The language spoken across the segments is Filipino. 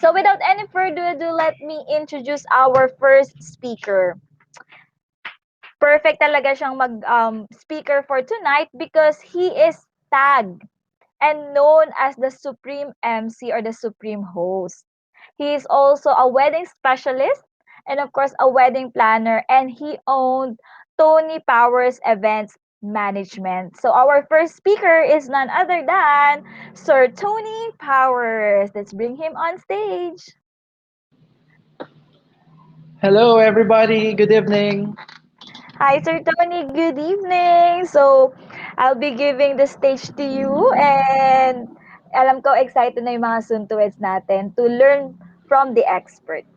So without any further ado, let me introduce our first speaker. Perfect talaga siyang speaker for tonight because he is tagged and known as the Supreme MC or the Supreme Host. He is also a wedding specialist and of course a wedding planner, and he owned Tony Powers Events Management. So our first speaker is none other than Sir Tony Powers. Let's bring him on stage. Hello, everybody. Good evening. Hi Sir Tony, good evening. So I'll be giving the stage to you, and alam ko excited na yung mga suntueds natin to learn from the expert.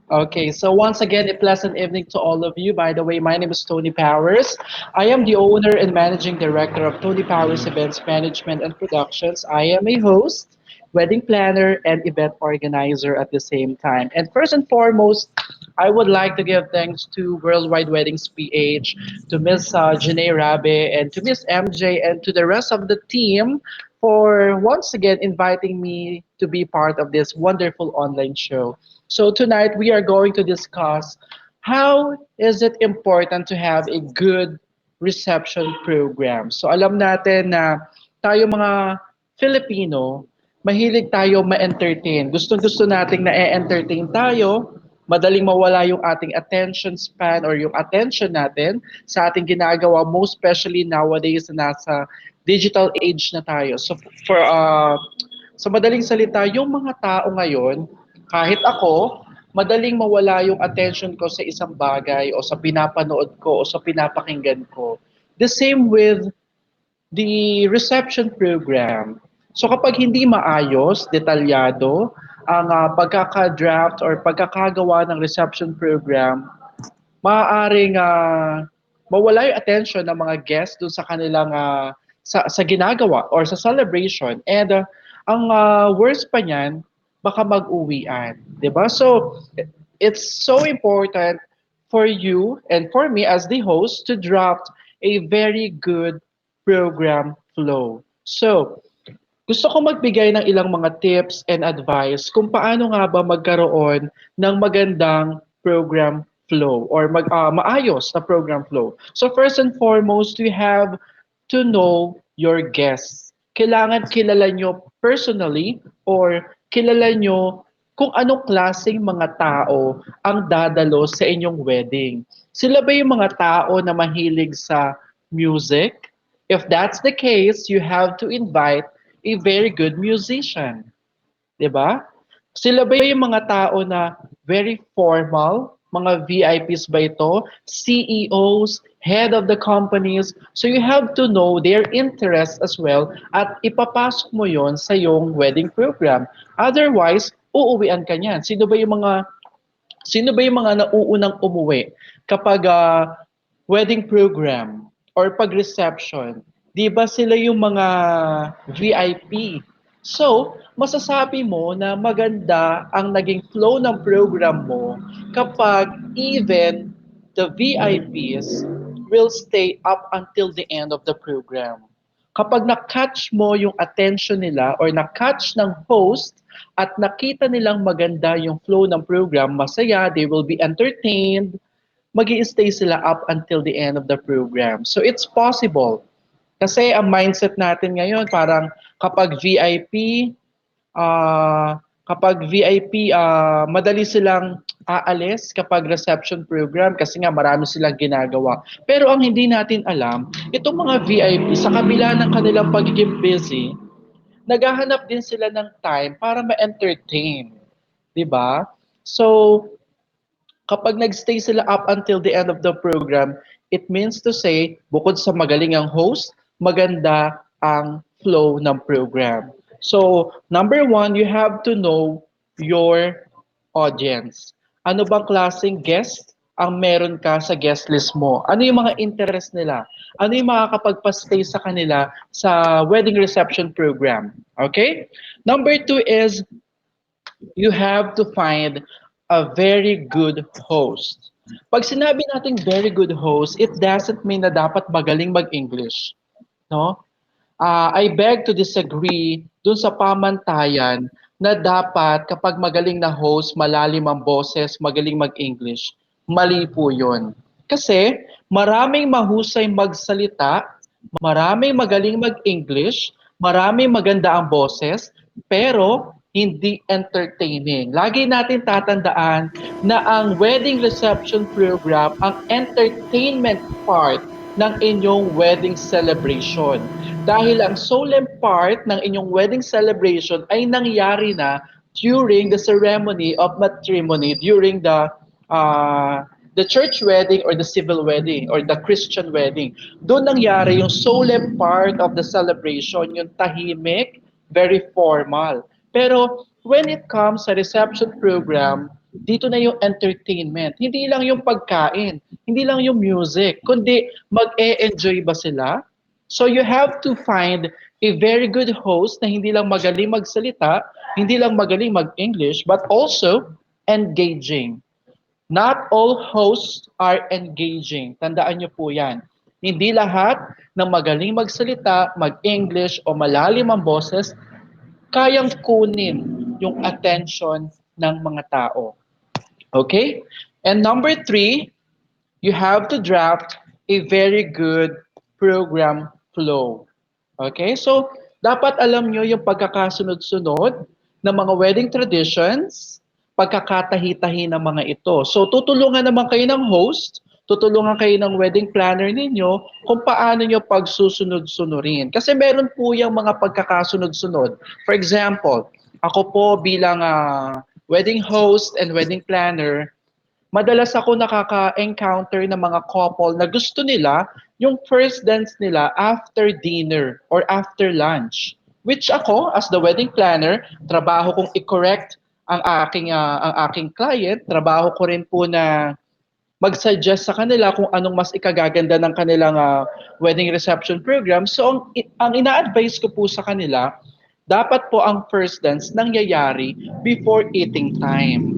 Okay, so once again, a pleasant evening to all of you. By the way, my name is Tony Powers. I am the owner and managing director of Tony Powers Events Management and Productions. I am a host, wedding planner, and event organizer at the same time. And first and foremost, I would like to give thanks to Worldwide Weddings PH, to Miss Janae Rabe, and to Miss MJ, and to the rest of the team for once again inviting me to be part of this wonderful online show. So tonight we are going to discuss how is it important to have a good reception program. So alam natin na tayo mga Filipino, mahilig tayo ma-entertain. Gustong-gusto nating na-entertain tayo, madaling mawala yung ating attention span or yung attention natin sa ating ginagawa, most especially nowadays na nasa digital age na tayo. So for sa madaling salita, yung mga tao ngayon, kahit ako, madaling mawala yung attention ko sa isang bagay o sa pinapanood ko o sa pinapakinggan ko. The same with the reception program. So kapag hindi maayos, detalyado, ang pagkaka-draft or pagkakagawa ng reception program, maaaring mawala yung attention ng mga guests dun sa kanilang sa ginagawa or sa celebration. And ang worst pa niyan, baka mag-uwian. 'Di ba? So, it's so important for you and for me as the host to draft a very good program flow. So, gusto ko magbigay ng ilang mga tips and advice kung paano nga ba magkaroon ng magandang program flow or maayos na program flow. So first and foremost, we have to know your guests. Kailangan kilala nyo personally or kilala nyo kung anong klaseng mga tao ang dadalo sa inyong wedding. Sila ba yung mga tao na mahilig sa music? If that's the case, you have to invite a very good musician. 'Di ba? Sila ba yung mga tao na very formal, mga VIPs ba ito? CEOs, head of the companies. So you have to know their interests as well at ipapasok mo yon sa yung wedding program. Otherwise, uuwian ka niyan. Sino ba yung mga nauunang umuwi kapag wedding program or pag reception? 'Di ba sila yung mga VIP? So, masasabi mo na maganda ang naging flow ng program mo kapag even the VIPs will stay up until the end of the program. Kapag na-catch mo yung attention nila or na-catch ng host at nakita nilang maganda yung flow ng program, masaya, they will be entertained, mag stay sila up until the end of the program. So it's possible. Kasi ang mindset natin ngayon, parang kapag VIP, madali silang aalis kapag reception program kasi nga marami silang ginagawa. Pero ang hindi natin alam, itong mga VIP, sa kabila ng kanilang pagiging busy, naghahanap din sila ng time para ma-entertain. 'Di ba? So, kapag nagstay sila up until the end of the program, it means to say, bukod sa magaling ang host, maganda ang flow ng program. So, number one, you have to know your audience. Ano bang klaseng guest ang meron ka sa guest list mo? Ano yung mga interest nila? Ano yung makakapagpa-stay sa kanila sa wedding reception program? Okay? Number two is you have to find a very good host. Pag sinabi nating very good host, it doesn't mean na dapat magaling mag-English. No? I beg to disagree dun sa pamantayan na dapat kapag magaling na host, malalim ang boses, magaling mag-English. Mali po yun. Kasi maraming mahusay magsalita, maraming magaling mag-English, maraming maganda ang boses, pero hindi entertaining. Lagi natin tatandaan na ang wedding reception program, ang entertainment part ng inyong wedding celebration. Dahil ang solemn part ng inyong wedding celebration ay nangyari na during the ceremony of matrimony, during the church wedding or the civil wedding or the Christian wedding. Doon nangyari yung solemn part of the celebration, yung tahimik, very formal. Pero when it comes sa reception program, dito na yung entertainment. Hindi lang yung pagkain, hindi lang yung music, kundi mag-e-enjoy ba sila? So you have to find a very good host na hindi lang magaling magsalita, hindi lang magaling mag-English, but also engaging. Not all hosts are engaging. Tandaan niyo po yan. Hindi lahat ng magaling magsalita, mag-English o malalim ang boses, kayang kunin yung attention ng mga tao. Okay? And number three, you have to draft a very good program flow. Okay? So, dapat alam nyo yung pagkakasunod-sunod ng mga wedding traditions, pagkakatahi-tahi ng mga ito. So, tutulungan naman kayo ng host, tutulungan kayo ng wedding planner ninyo kung paano nyo pagsusunod-sunurin. Kasi meron po yung mga pagkakasunod-sunod. For example, ako po bilang wedding host and wedding planner, madalas ako nakaka-encounter ng mga couple na gusto nila yung first dance nila after dinner or after lunch. Which ako, as the wedding planner, trabaho kong i-correct ang aking client, trabaho ko rin po na mag-suggest sa kanila kung anong mas ikagaganda ng kanilang wedding reception program. So ang ina-advise ko po sa kanila, dapat po ang first dance nangyayari before eating time.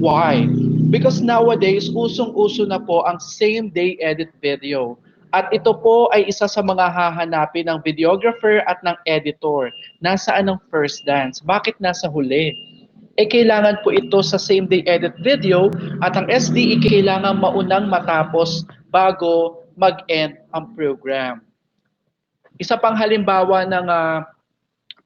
Why? Because nowadays, usong-uso na po ang same-day edit video. At ito po ay isa sa mga hahanapin ng videographer at ng editor. Nasaan ang first dance? Bakit nasa huli? Kailangan po ito sa same-day edit video at ang SDE kailangan maunang matapos bago mag-end ang program. Isa pang halimbawa ng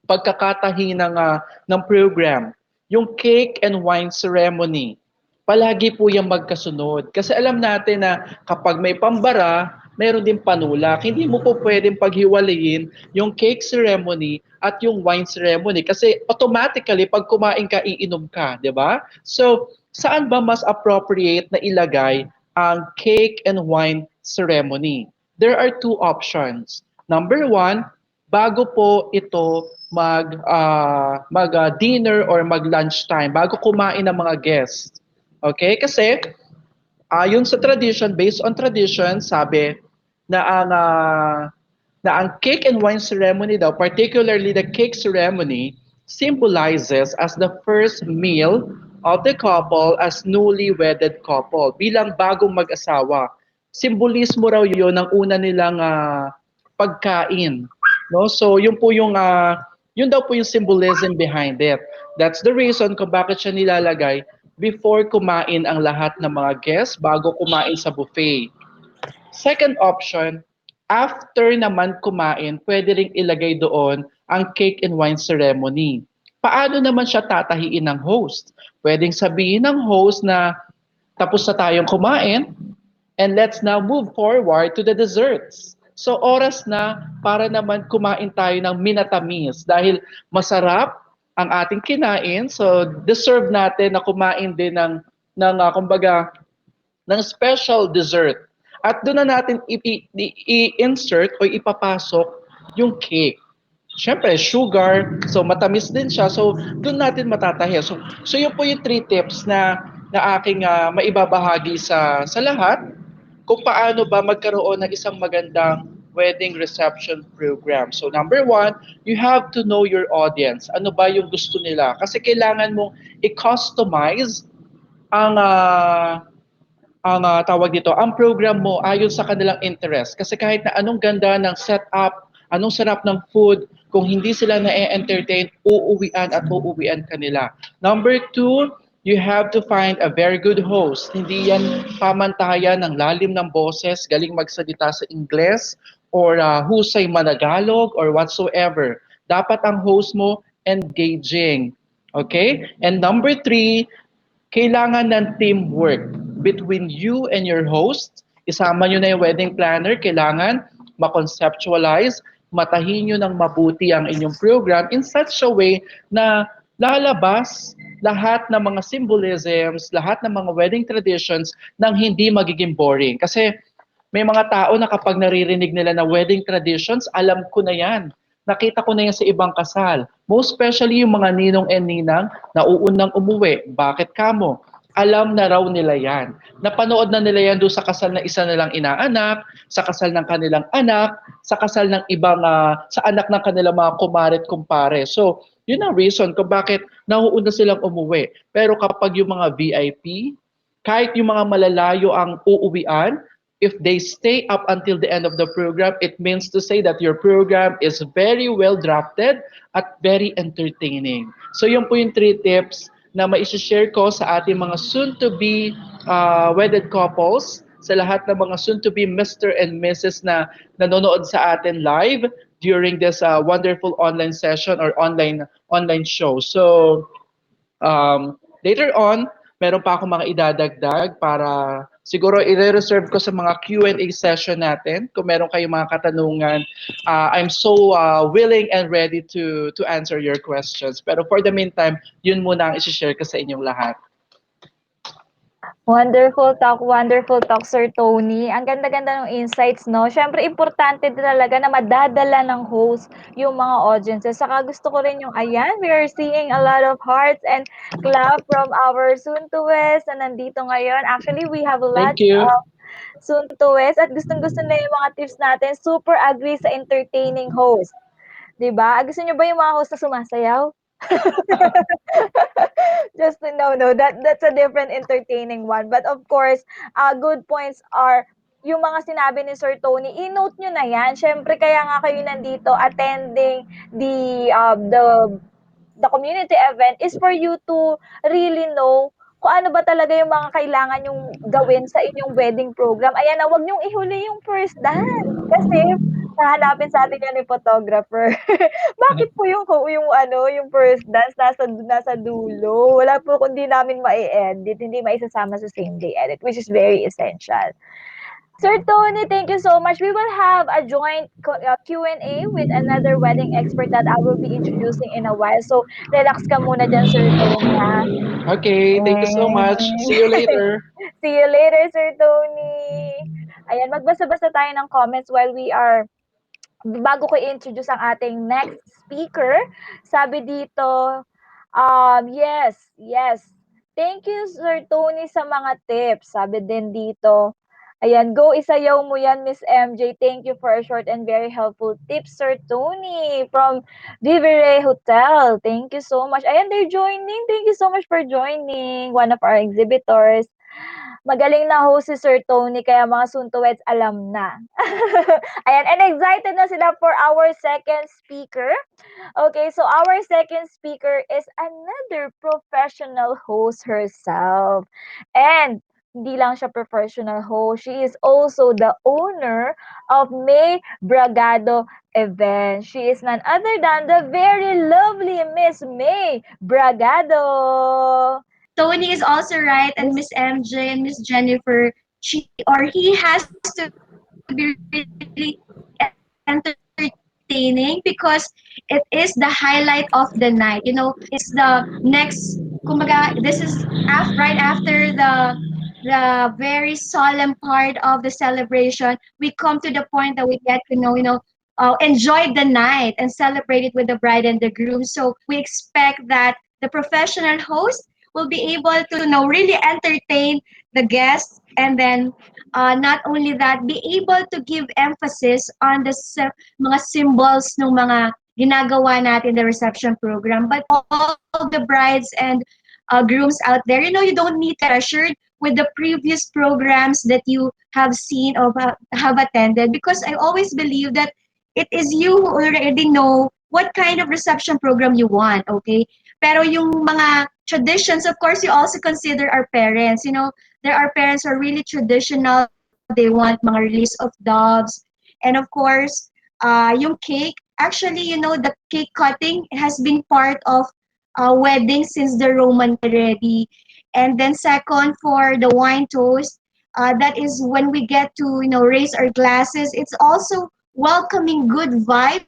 pagkakatahi ng program, yung cake and wine ceremony. Palagi po yung magkasunod. Kasi alam natin na kapag may pambara, mayroon din panulak. Hindi mo po pwedeng paghiwalayin yung cake ceremony at yung wine ceremony. Kasi automatically, pag kumain ka, iinom ka. Di ba? So, saan ba mas appropriate na ilagay ang cake and wine ceremony? There are two options. Number one, bago po ito mag dinner or mag lunchtime, bago kumain ng mga guests. Okay? Kasi ayon sa tradition, based on tradition, sabi na ang cake and wine ceremony daw, particularly the cake ceremony, symbolizes as the first meal of the couple as newly wedded couple, bilang bagong mag-asawa. Simbolismo raw yun ng una nilang pagkain. No? So, yun daw po yung symbolism behind it. That's the reason kung bakit siya nilalagay before kumain ang lahat ng mga guests bago kumain sa buffet. Second option, after naman kumain, pwede ring ilagay doon ang cake and wine ceremony. Paano naman siya tatahiin ng host? Pwedeng sabihin ng host na tapos na tayong kumain, and let's now move forward to the desserts. So oras na para naman kumain tayo ng minatamis dahil masarap ang ating kinain. So deserve natin na kumain din ng kumbaga ng special dessert. At doon na natin i-insert o ipapasok yung cake. Siyempre, sugar, so matamis din siya. So, doon natin matatahi. So yun po yung three tips na aking maibabahagi sa lahat kung paano ba magkaroon ng isang magandang wedding reception program. So number one, you have to know your audience. Ano ba yung gusto nila? Kasi kailangan mong i-customize ang tawag dito, ang program mo ayon sa kanilang interest. Kasi kahit na anong ganda ng setup, Anong sarap ng food? Kung hindi sila na-entertain, uuwian at uuwian kanila. Number two, you have to find a very good host. Hindi yan pamantayan ng lalim ng boses, galing magsalita sa Ingles, or husay managalog, or whatsoever. Dapat ang host mo engaging. Okay? And number three, kailangan ng teamwork between you and your host. Isama nyo na yung wedding planner. Kailangan ma-conceptualize, matahin nyo ng mabuti ang inyong program in such a way na lalabas lahat ng mga symbolisms, lahat ng mga wedding traditions nang hindi magiging boring. Kasi may mga tao na kapag naririnig nila na wedding traditions, alam ko na yan. Nakita ko na yan sa ibang kasal. Most especially yung mga ninong and ninang na uunang umuwi. Bakit kamo? Alam na raw nila yan. Napanood na nila yan doon sa kasal na isa nilang inaanak, sa kasal ng kanilang anak, sa kasal ng ibang, sa anak ng kanilang mga kumare at kumpare. So, yun ang reason kung bakit nauuna silang umuwi. Pero kapag yung mga VIP, kahit yung mga malalayo ang uuwian, if they stay up until the end of the program, it means to say that your program is very well drafted at very entertaining. So yun po yung three tips na mai-share ko sa ating mga soon-to-be wedded couples, sa lahat ng mga soon-to-be Mr. and Mrs. na nanonood sa atin live during this wonderful online session or online show. So later on, meron pa ako mga idadagdag para siguro i-reserve ko sa mga Q&A session natin. Kung meron kayong mga katanungan, I'm so willing and ready to answer your questions. Pero for the meantime, yun muna ang i-share ko sa inyong lahat. Wonderful talk, Sir Tony. Ang ganda-ganda ng insights, no? Siyempre, importante din talaga na madadala ng host yung mga audiences. Saka gusto ko rin yung, ayan, we are seeing a lot of hearts and clap from our soon-to-west na nandito ngayon. Actually, we have Thank lots you. of soon-to-west at gustong-gusto na yung mga tips natin. Super agree sa entertaining host. 'Di ba? Gusto niyo ba yung mga host na sumasayaw? Just to know, no, that's a different entertaining one. But of course, good points are yung mga sinabi ni Sir Tony, i-note nyo na yan. Siyempre, kaya nga kayo nandito attending the community event is for you to really know kung ano ba talaga yung mga kailangan yung gawin sa inyong wedding program. Ayan na, wag niyong ihuli yung first dance. Kasi, hahanapin sa atin yan ni photographer. Bakit po yung first dance nasa dulo? Wala po kundi namin mai-edit, hindi maisasama sa same day edit, which is very essential. Sir Tony, thank you so much. We will have a joint Q&A with another wedding expert that I will be introducing in a while. So, relax ka muna dyan, Sir Tony, ha? Okay, thank you so much. See you later. See you later, Sir Tony. Ayan, magbasa-basa tayo ng comments while we are bago ko i-introduce ang ating next speaker, sabi dito, yes. Thank you, Sir Tony, sa mga tips. Sabi din dito, ayan, go isayaw mo yan, Miss MJ. Thank you for a short and very helpful tips, Sir Tony, from Vivere Hotel. Thank you so much. Ayan, they're joining. Thank you so much for joining. One of our exhibitors. Magaling na host si Sir Tony, kaya mga Suntuwets alam na. Ayan, and excited na sila for our second speaker. Okay, so our second speaker is another professional host herself. And hindi lang siya professional host, she is also the owner of May Bragado event. She is none other than the very lovely Miss May Bragado. Tony is also right, and Miss MJ and Miss Jennifer, she or he has to be really entertaining because it is the highlight of the night. It's the next, kumbaga, this is right after the very solemn part of the celebration. We come to the point that we get to enjoy the night and celebrate it with the bride and the groom. So we expect that the professional host will be able to really entertain the guests, and then not only that, be able to give emphasis on the mga symbols ng mga ginagawa natin the reception program. But all the brides and grooms out there, you don't need to get pressured with the previous programs that you have seen or have attended, because I always believe that it is you who already know what kind of reception program you want, okay? Pero yung mga traditions, of course, you also consider our parents. You know, there are parents who are really traditional. They want mga release of doves. And of course, yung cake, actually, you know, the cake cutting has been part of weddings since the Roman already. And then second, for the wine toast, that is when we get to, you know, raise our glasses. It's also welcoming good vibes,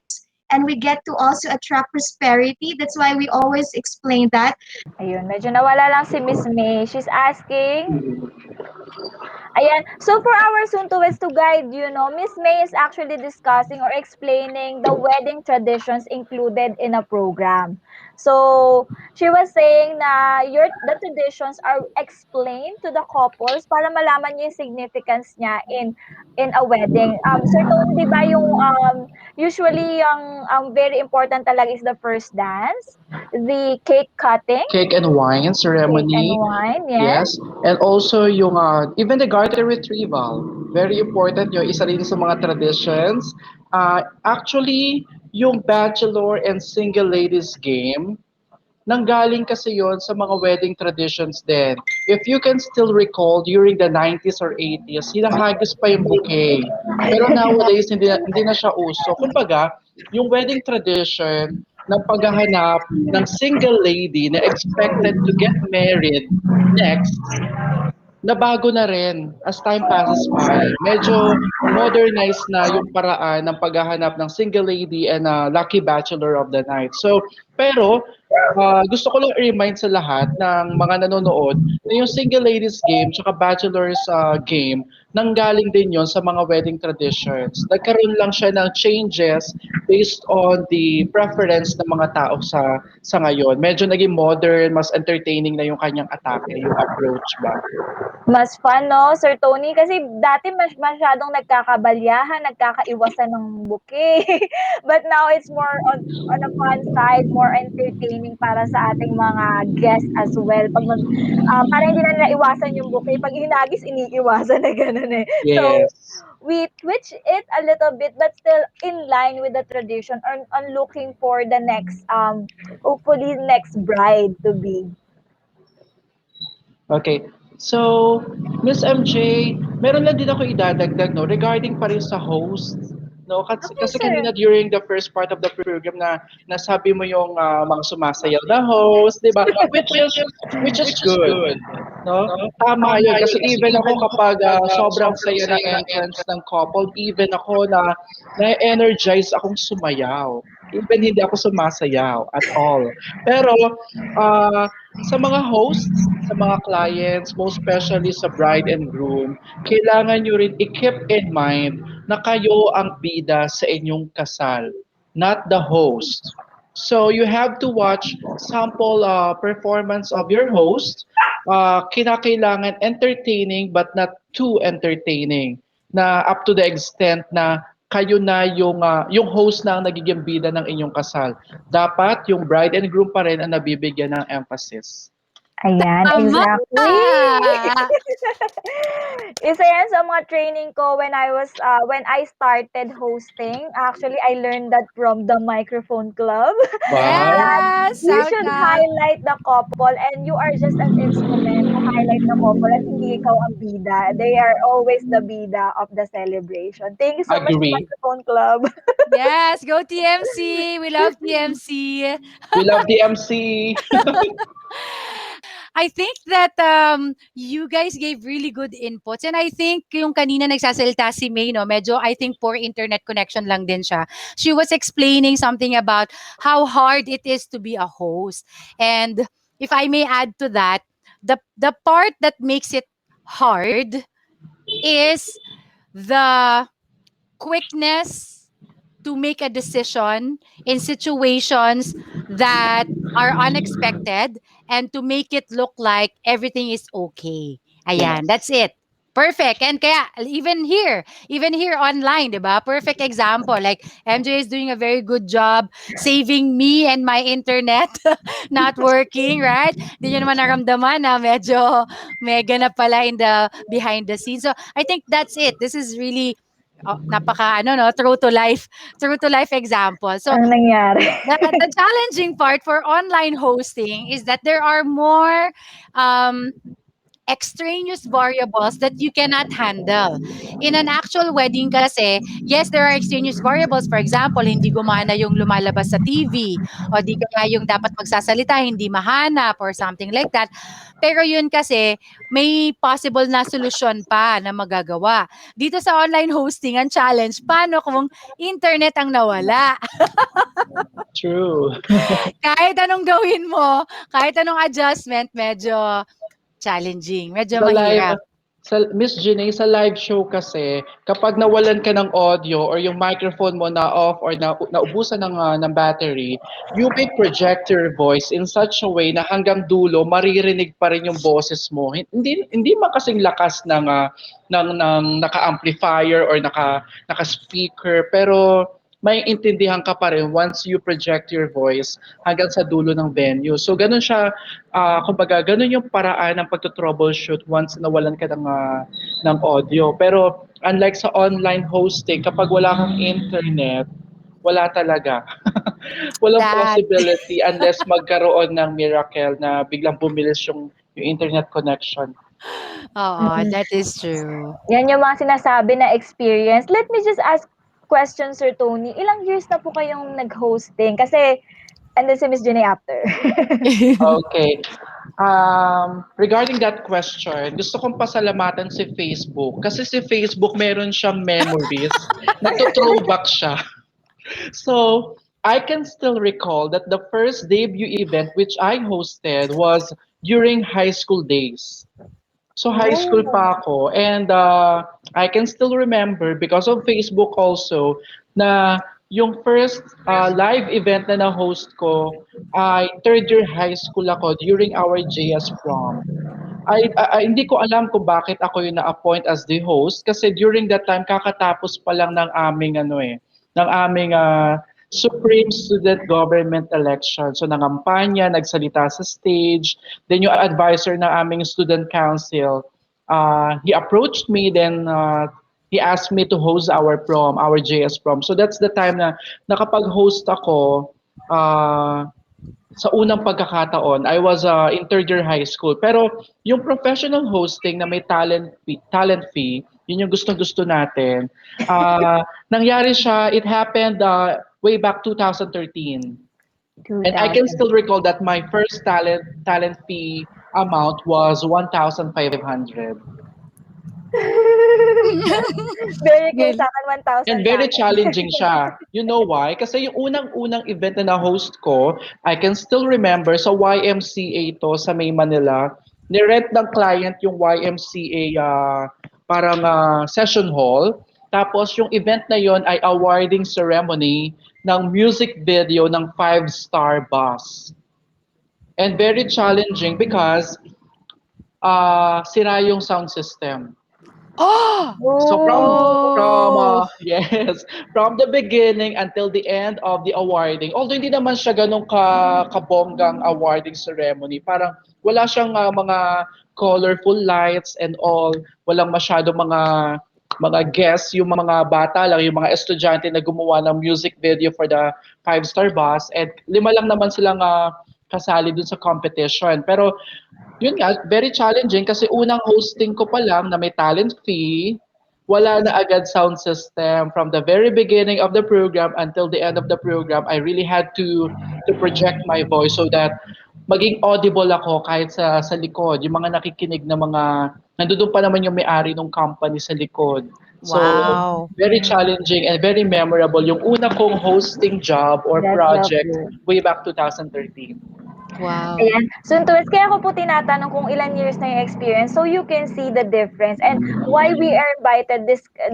and we get to also attract prosperity. That's why we always explain that. Ayun, medyo nawala lang si Miss May. She's asking. Ayan. So for our soon to to guide you, no, Miss May is actually discussing or explaining the wedding traditions included in a program. So she was saying na the traditions are explained to the couples para malaman niyo yung significance niya in a wedding. Sir Tony, di ba yung usually yung very important talaga is the first dance, the cake cutting, Cake and wine cake and ceremony. wine, yes. Yes. And also yung even the garter retrieval. Very important yun. Isa rin sa mga traditions. Actually, yung bachelor and single ladies game, nanggaling kasi yon sa mga wedding traditions din. If you can still recall, during the 90s or 80s, hinahagis pa yung bouquet. Pero nowadays, hindi na siya uso. Kumbaga, yung wedding tradition ng paghahanap ng single lady na expected to get married next, nabago na rin as time passes by. Medyo modernized na yung paraan ng paghahanap ng single lady and a lucky bachelor of the night. So, pero gusto ko lang i-remind sa lahat ng mga nanonood na yung single ladies game tsaka bachelor's game, nanggaling din yon sa mga wedding traditions. Nagkaroon lang siya ng changes based on the preference ng mga tao sa ngayon. Medyo naging modern, mas entertaining na yung kanyang atake, yung approach ba. Mas fun 'no, Sir Tony? Kasi dati masyadong nagkakabalyahan, nagkakaiwasan ng bouquet. But now it's more on a fun side, more entertaining para sa ating mga guests as well. Para hindi na nila iwasan yung bouquet, 'pag hinagis iniiwasan na gano'n, eh. So, Yes. we twitch it a little bit but still in line with the tradition on looking for the next, hopefully next bride to be. Okay. So, Miss MJ, meron lang din ako idadagdag, no, regarding pa rin sa host. No, Okay, kasi sir. kanina during the first part of the program na nasabi mo yung mga sumasayaw na host, 'di ba? Which is good. No? Tama 'yun kasi even ako kapag sobrang saya ng entrance ng couple, even ako na-energize akong sumayaw. Even hindi ako sumasayaw at all. Pero uh, sa mga hosts, sa mga clients, most especially sa bride and groom, kailangan nyo rin i-keep in mind na kayo ang bida sa inyong kasal, not the host. So you have to watch sample performance of your host. Kinakailangan entertaining but not too entertaining. Na up to the extent na kayo na yung host na ang nagiging bida ng inyong kasal. Dapat yung bride and groom pa rin ang nabibigyan ng emphasis. Ayan, Tama! exactly. Isa yan sa mga training ko when I started hosting. Actually, I learned that from the Microphone Club. Wow. That Yes! you Shout should out! highlight the couple and you are just an instrument to highlight the couple at hindi ikaw ang bida. They are always the bida of the celebration. Thank you so much, Agree. Microphone Club. Yes, go TMC! We love TMC! We love the MC. I think that you guys gave really good inputs. And I think yung kanina nagsasalita si May, no, medyo I think poor internet connection lang din siya. She was explaining something about how hard it is to be a host. And if I may add to that, the part that makes it hard is the quickness to make a decision in situations that are unexpected and to make it look like everything is okay. Ayan, Yes. that's it. Perfect. And kaya even here online, 'di ba? Perfect example. Like MJ is doing a very good job saving me and my internet not working, right? Hindi nyo naman naramdaman na medyo mega na pala in the behind the scenes. So I think that's it. This is really napaka ano no, true to life example. So Ang nangyari. the challenging part for online hosting is that there are more um extraneous variables that you cannot handle. In an actual wedding kasi, yes, there are extraneous variables. For example, hindi gumana yung lumalabas sa TV o di kaya yung dapat magsasalita, hindi mahanap or something like that. Pero yun kasi, may possible na solusyon pa na magagawa. Dito sa online hosting, ang challenge, paano kung internet ang nawala? True. Kahit anong gawin mo, kahit anong adjustment, medyo challenging, medyo Sa live mahirap. sa Miss Jenny, sa live show kasi, kapag nawalan ka ng audio or yung microphone mo na off or naubusan ng battery, you may project your voice in such a way na hanggang dulo maririnig pa rin yung boses mo. Hindi man kasing lakas ng naka-amplifier or naka-speaker, pero may intindihan ka pa rin once you project your voice hanggang sa dulo ng venue. So ganun siya, kumbaga ganun yung paraan ng pagto-troubleshoot once nawalan ka ng audio. Pero unlike sa online hosting, kapag wala kang internet, wala talaga. Walang That, possibility unless magkaroon ng miracle na biglang bumilis yung internet connection. oo, Mm. that is true. Yan yung mga sinasabi na experience. Let me just ask question, Sir Tony. Ilang years na po kayong nag-hosting? Kasi andun si Miss Jenny after. Okay. Regarding that question, gusto kong pasalamatan si Facebook kasi si Facebook meron siyang memories. Nagto-throwback siya. So, I can still recall that the first debut event which I hosted was during high school days. So high school Oh. pa ako and I can still remember because of Facebook also na yung first live event na na-host ko ay third year high school ako during our JS prom. Hindi ko alam kung bakit ako yung na-appoint as the host kasi during that time kakatapos pa lang ng aming ng aming Supreme Student Government Election. So nangampanya, nagsalita sa stage, then yung advisor ng aming student council, he approached me then he asked me to host our prom, our JS prom. So that's the time na nakapag-host ako uh, sa unang pagkakataon, I was in third year high school. Pero yung professional hosting na may talent fee, yun yung gustong-gusto natin. Nangyari siya, it happened way back 2013. And I can 2000. still recall that my first talent fee amount was 1,500. Very close Well, sa akin, And 1,000 sa very akin. challenging siya. You know why? Kasi yung unang-unang event na na-host ko, I can still remember sa YMCA to sa May Manila, nirent ng client yung YMCA parang session hall. Tapos yung event na yon ay awarding ceremony ng music video ng five-star bus. And very challenging because sira yung sound system. oh, So from Oh. oh, yes, from the beginning until the end of the awarding. Although hindi naman siya ganun kabonggang awarding ceremony. Parang wala siyang mga colorful lights and all. Walang masyado mga guests, yung mga bata lang, yung mga estudyante na gumawa ng music video for the five-star bus. And lima lang naman silang kasali dun sa competition. Pero yun nga, very challenging kasi unang hosting ko pa lang na may talent fee, wala na agad sound system from the very beginning of the program until the end of the program. I really had to project my voice so that maging audible ako kahit sa likod. Yung mga nakikinig na nandoon pa naman yung may-ari ng company sa likod. So, wow, very Mm, challenging and very memorable yung una kong hosting job or that's project lovely. way back 2013. wow. Ayan. So, Tuwes, kaya ko po tinatanong kung ilan years na yung experience so you can see the difference and why we are invited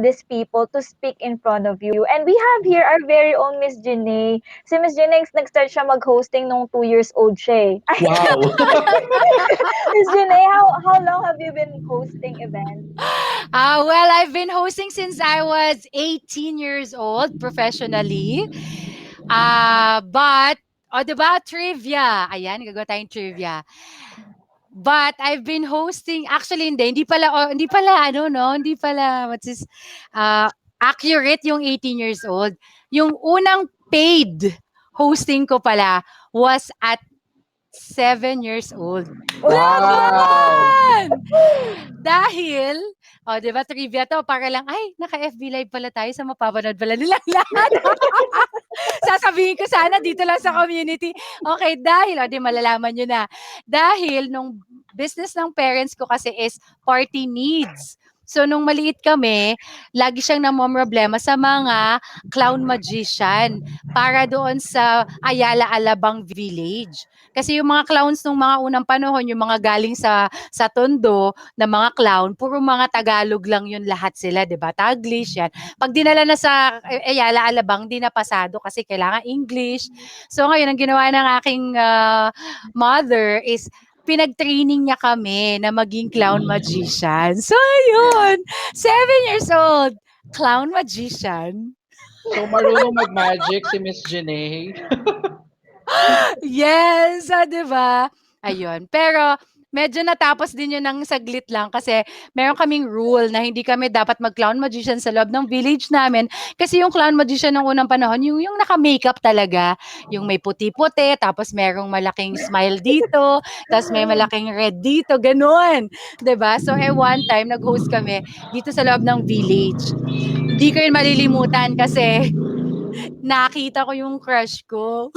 these people to speak in front of you. And we have here our very own Miss Janae. Si Miss Janae, nag-start siya mag-hosting nung 2 years old siya eh. Ay, Wow. Miss Janae, how long have you been hosting events? Well, I've been hosting since I was 18 years old professionally. But, o diba, trivia. Ayan, gagawa tayong trivia. But I've been hosting, actually hindi pala, hindi pala, ano, no, hindi pala, what's this, accurate yung 18 years old. Yung unang paid hosting ko pala was at 7 years old. Wow! Laban! Dahil, di ba, trivia to, para lang, ay, naka-FB Live pala tayo, sa mapapanood pala nilang lahat. Sasabihin ko sana dito lang sa community. Okay, dahil, di malalaman nyo na. Dahil, nung business ng parents ko kasi is party needs. So, nung maliit kami, lagi siyang namomroblema sa mga clown magician para doon sa Ayala Alabang Village. Kasi yung mga clowns nung mga unang panahon, yung mga galing sa Tondo na mga clown, puro mga Tagalog lang yun lahat sila, 'di ba? Taglish yan. Pag dinala na sa Ayala Alabang, di na pasado kasi kailangan English. So ngayon ang ginawa ng aking mother is pinag-training niya kami na maging clown magician. So ayun, 7 years old, clown magician. So, marunong mag-magic si Miss Janae. Yes, 'di ba? Ayun. Pero medyo natapos din 'yun ng saglit lang kasi meron kaming rule na hindi kami dapat mag-clown magician sa loob ng village namin kasi yung clown magician ng unang panahon yung naka-makeup talaga, yung may puti-puti tapos merong malaking smile dito, tapos may malaking red dito, gano'n, 'di ba? So, one time nag-host kami dito sa loob ng village. Hindi ko 'yun malilimutan kasi nakita ko yung crush ko.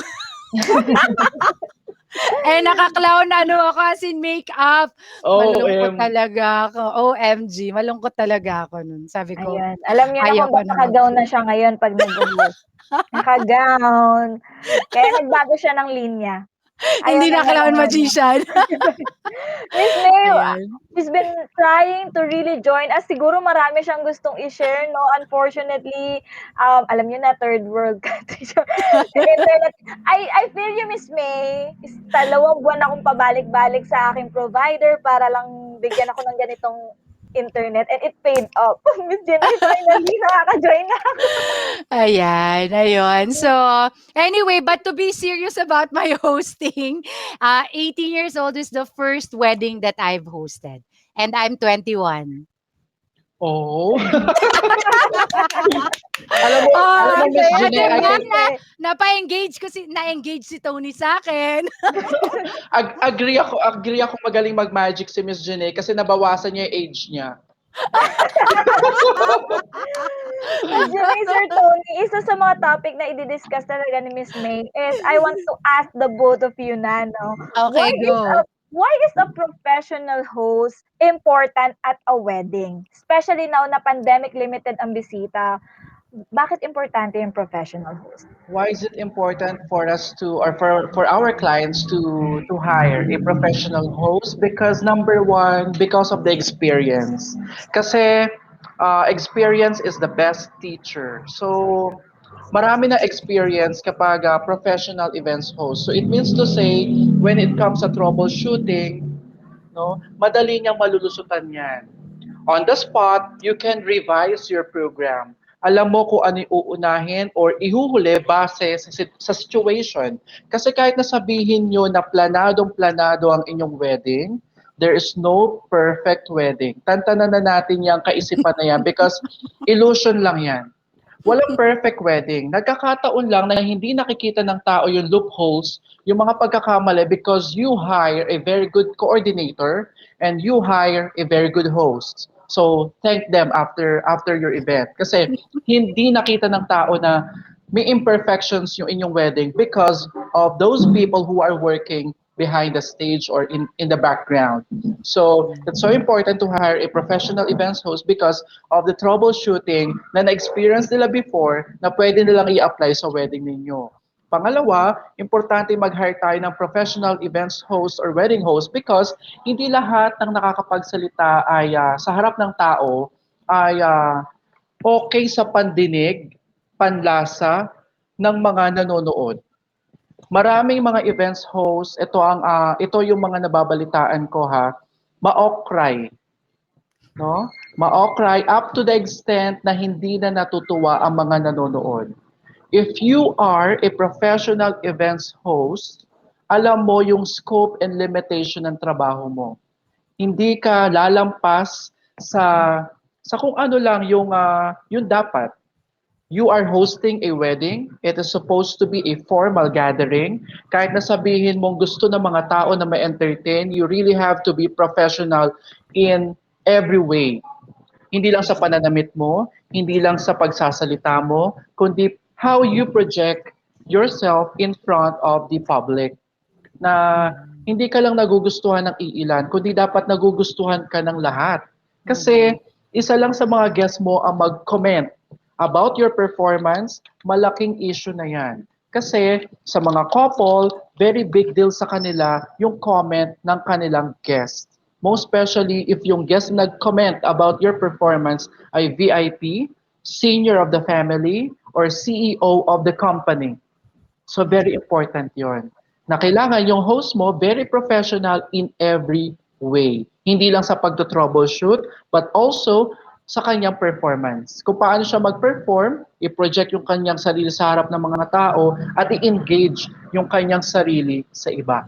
Naka-clown ano ako as in makeup. Malungkot OM. talaga ako. OMG, malungkot talaga ako nun. Sabi ko, Ayun, alam niyo na ayaw kung ko ba't na naka-gown na siya ngayon 'pag nagho-host. Naka-gown, kaya nagbago siya ng linya. Ayaw Hindi na na niya ng clown ano. magician. Miss May, Ayan. she's been trying to really join us. Siguro marami siyang gustong i-share, no? Unfortunately, alam niyo na, third world country siya. Yung internet, I feel you, Miss May. 2 buwan akong pabalik-balik sa aking provider para lang bigyan ako ng ganitong internet and it paid off. Miss Jenny, finally, nakaka-join na ako. Ayan, ayun. So, anyway, but to be serious about my hosting, 18 years old is the first wedding that I've hosted. And I'm 21. Oh. alam mo, alam mo, Miss Masaya Janae, siya, I Diba? can Miss May. Napa-engage na-engage si Tony sa akin. agree ako magaling mag-magic si Miss Janae kasi nabawasan niya yung age niya. Miss Janae, Sir Tony, isa sa mga topic na i-discuss talaga ni Miss May is I want to ask the both of you na, no? Why Okay, is a go. why is a professional host important at a wedding? Especially now na pandemic limited ang bisita. Bakit importante yung professional host? Why is it important for us to, or for our clients to hire a professional host? Because number one, because of the experience. Kasi experience is the best teacher. So marami na experience kapag professional events host. So it means to say, when it comes sa troubleshooting, no, madali niyang malulusutan yan. On the spot, you can revise your program. Alam mo kung ano yung uunahin or ihuhuli base sa situation. Kasi kahit nasabihin nyo na planadong-planado ang inyong wedding, there is no perfect wedding. Tantanan na natin yung kaisipan na yan because illusion lang yan. Walang perfect wedding. Nagkakataon lang na hindi nakikita ng tao yung loopholes, yung mga pagkakamali because you hire a very good coordinator and you hire a very good host. So, thank them after your event. Kasi hindi nakita ng tao na may imperfections yung inyong wedding because of those people who are working behind the stage or in the background. So it's so important to hire a professional events host because of the troubleshooting na na-experience nila before na pwede nilang i-apply sa wedding ninyo. Pangalawa, importante mag-hire tayo ng professional events host or wedding host because hindi lahat ng nakakapagsalita ay sa harap ng tao ay okay sa pandinig, panlasa ng mga nanonood. Maraming mga events host, ito yung mga nababalitaan ko ha, ma-okray, no? Ma-okray up to the extent na hindi na natutuwa ang mga nanonood. If you are a professional events host, alam mo yung scope and limitation ng trabaho mo. Hindi ka lalampas sa sa kung ano lang yung dapat. You are hosting a wedding. It is supposed to be a formal gathering. Kahit na sabihin mong gusto ng mga tao na ma-entertain, you really have to be professional in every way. Hindi lang sa pananamit mo, hindi lang sa pagsasalita mo, kundi how you project yourself in front of the public na hindi ka lang nagugustuhan ng iilan, kundi dapat nagugustuhan ka ng lahat. Kasi isa lang sa mga guests mo ang mag-comment about your performance, malaking issue na yan. Kasi sa mga couple, very big deal sa kanila yung comment ng kanilang guest. Most especially if yung guest nag-comment about your performance ay VIP, senior of the family, or CEO of the company. So very important yon. Na kailangan yung host mo very professional in every way. Hindi lang sa pagto-troubleshoot, but also sa kanyang performance. Kung paano siya mag-perform, i-project yung kanyang sarili sa harap ng mga tao at i-engage yung kanyang sarili sa iba.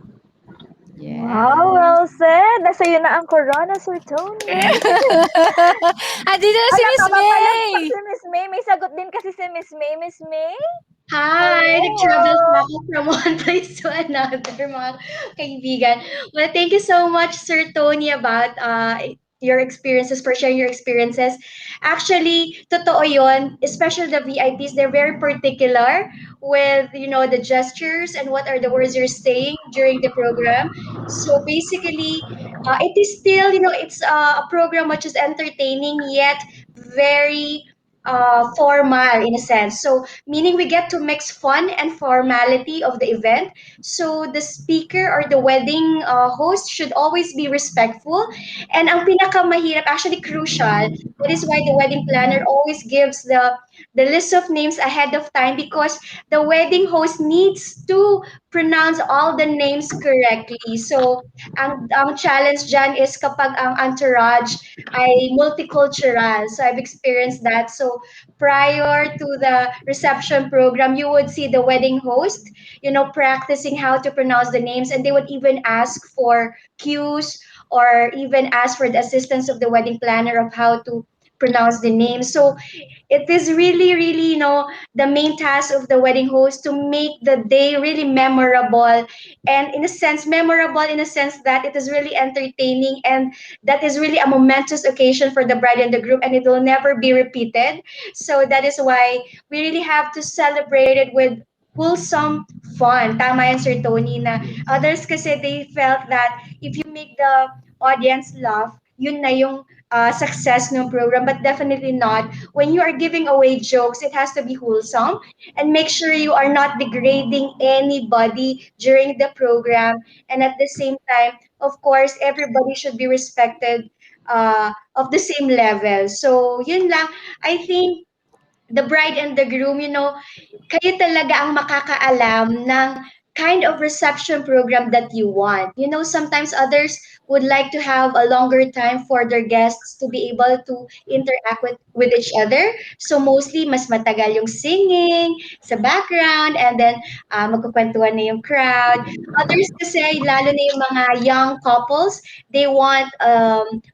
Wow, Yes. well said. Nasa iyo na ang corona, Sir Tony. Andito na si Ala, Miss mapapalagpak May! si Miss May. May sagot din kasi si Miss May. Miss May? Hi! Nag-travel pa Hello. ako from one place to another, mga kaibigan. Well, thank you so much, Sir Tony, about your experiences, for sharing your experiences. Actually, totoo yon, especially the VIPs, they're very particular with, the gestures and what are the words you're saying during the program. So basically, it is still, it's a program which is entertaining yet very formal in a sense. So meaning we get to mix fun and formality of the event. So the speaker or the wedding host should always be respectful. And ang pinakamahirap, actually crucial, that is why the wedding planner always gives the list of names ahead of time, because the wedding host needs to pronounce all the names correctly. So ang challenge dyan is kapag ang entourage ay multicultural. So I've experienced that. So prior to the reception program, you would see the wedding host, practicing how to pronounce the names, and they would even ask for cues or even ask for the assistance of the wedding planner of how to pronounce the name. So it is really, really, the main task of the wedding host to make the day really memorable, and in a sense, memorable in a sense that it is really entertaining, and that is really a momentous occasion for the bride and the groom, and it will never be repeated. So that is why we really have to celebrate it with wholesome fun. Tama yan, Sir Tony, na others kasi they felt that if you make the audience laugh, yun na yung success ng program, but definitely not. When you are giving away jokes, it has to be wholesome, and make sure you are not degrading anybody during the program. And at the same time, of course, everybody should be respected of the same level. So, yun lang. I think the bride and the groom, kayo talaga ang makakaalam ng kind of reception program that you want. Sometimes others would like to have a longer time for their guests to be able to interact with each other. So mostly, mas matagal yung singing sa background, and then magkukwentuhan na yung crowd. Others kasi, lalo na yung mga young couples, they want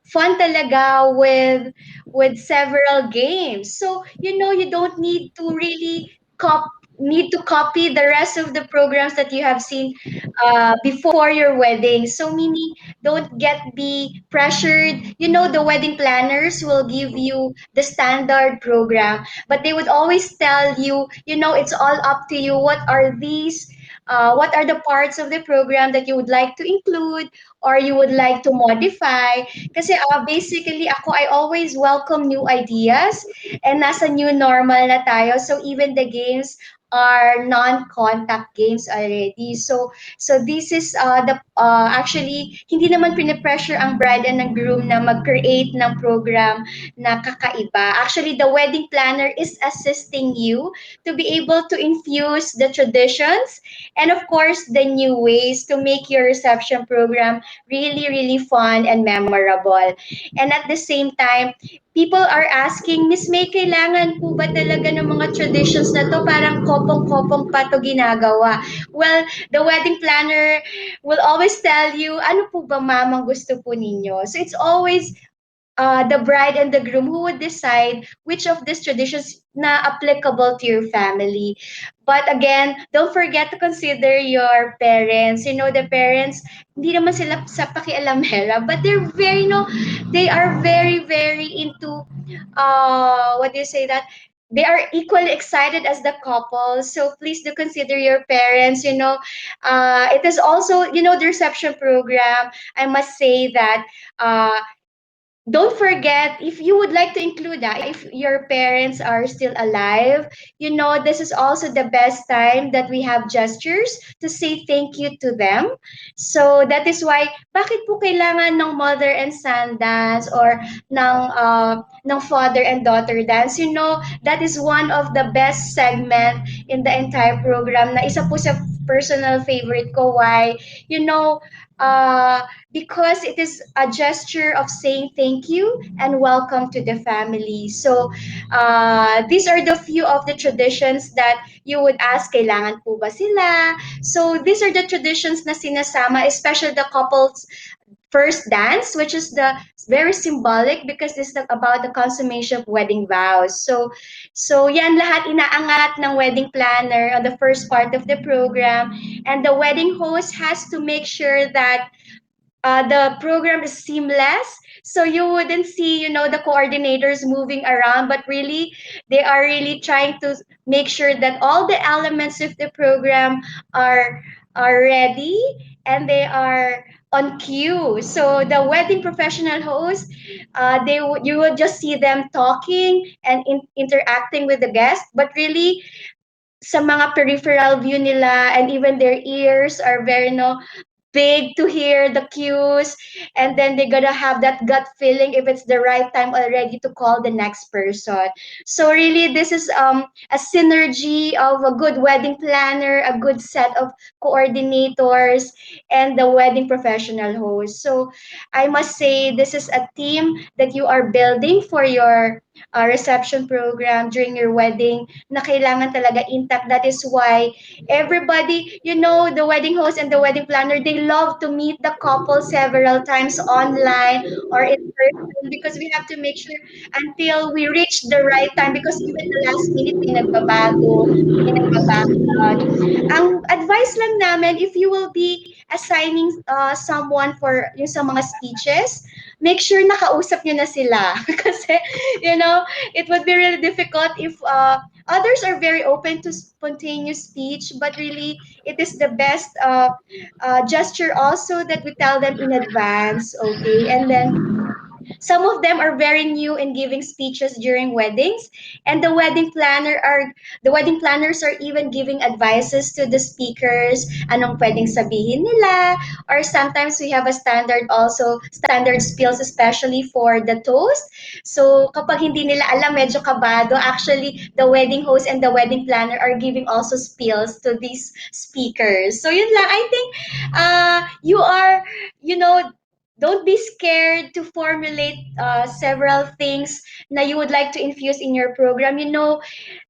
fun talaga with several games. So, you don't need to really copy the rest of the programs that you have seen before your wedding. So, meaning, don't be pressured. The wedding planners will give you the standard program, but they would always tell you, it's all up to you. What are the parts of the program that you would like to include or you would like to modify? Kasi basically ako, I always welcome new ideas, and nasa new normal na tayo. So even the games are non-contact games already. So this is the actually hindi naman pine-pressure ang bride and ang groom na mag-create ng program na kakaiba. Actually, the wedding planner is assisting you to be able to infuse the traditions and of course the new ways to make your reception program really, really fun and memorable. And at the same time, people are asking, Miss May, kailangan po ba talaga ng mga traditions na to? Parang kopong-kopong pa to ginagawa. Well, the wedding planner will always tell you, ano po ba mamang gusto po ninyo? So it's always the bride and the groom who would decide which of these traditions na applicable to your family. But again, don't forget to consider your parents. You know, the parents, hindi naman sila sa pakialamera, but they're very, they are very, very into, what do you say that? They are equally excited as the couple. So please do consider your parents. It is also, the reception program. I must say that uh, don't forget, if you would like to include that, if your parents are still alive, this is also the best time that we have gestures to say thank you to them. So that is why bakit po kailangan ng mother and son dance, or ng father and daughter dance. That is one of the best segment in the entire program, na isa po sa personal favorite ko. Why? you know uh because it is a gesture of saying thank you and welcome to the family. So, these are the few of the traditions that you would ask, kailangan po ba sila? So, these are the traditions na sinasama, especially the couples first dance, which is the very symbolic because this is about the consummation of wedding vows. So yan lahat inaangat ng wedding planner on the first part of the program, and the wedding host has to make sure that the program is seamless, so you wouldn't see the coordinators moving around, but really they are really trying to make sure that all the elements of the program are are ready, and they are on cue. So the wedding professional host, you would just see them talking and interacting with the guest, but really sa mga peripheral view nila, and even their ears are very big to hear the cues, and then they're gonna have that gut feeling if it's the right time already to call the next person. So really, this is a synergy of a good wedding planner, a good set of coordinators, and the wedding professional host. So I must say, this is a team that you are building for your reception program during your wedding, na kailangan talaga intact. That is why everybody, the wedding host and the wedding planner, they love to meet the couple several times online or in person, because we have to make sure until we reach the right time, because even the last minute may nagbabago, may nagbabackload. Ang advice lang namin, if you will be assigning someone for yung sa mga speeches, make sure nakausap nyo na sila. Kasi, it would be really difficult if others are very open to spontaneous speech, but really, it is the best gesture also that we tell them in advance, okay? And then some of them are very new in giving speeches during weddings, and the wedding planners are even giving advices to the speakers, anong pwedeng sabihin nila, or sometimes we have a standard spills, especially for the toast. So kapag hindi nila alam, medyo kabado, actually the wedding host and the wedding planner are giving also spills to these speakers. So yun lang, I think you are, you know don't be scared to formulate several things that you would like to infuse in your program.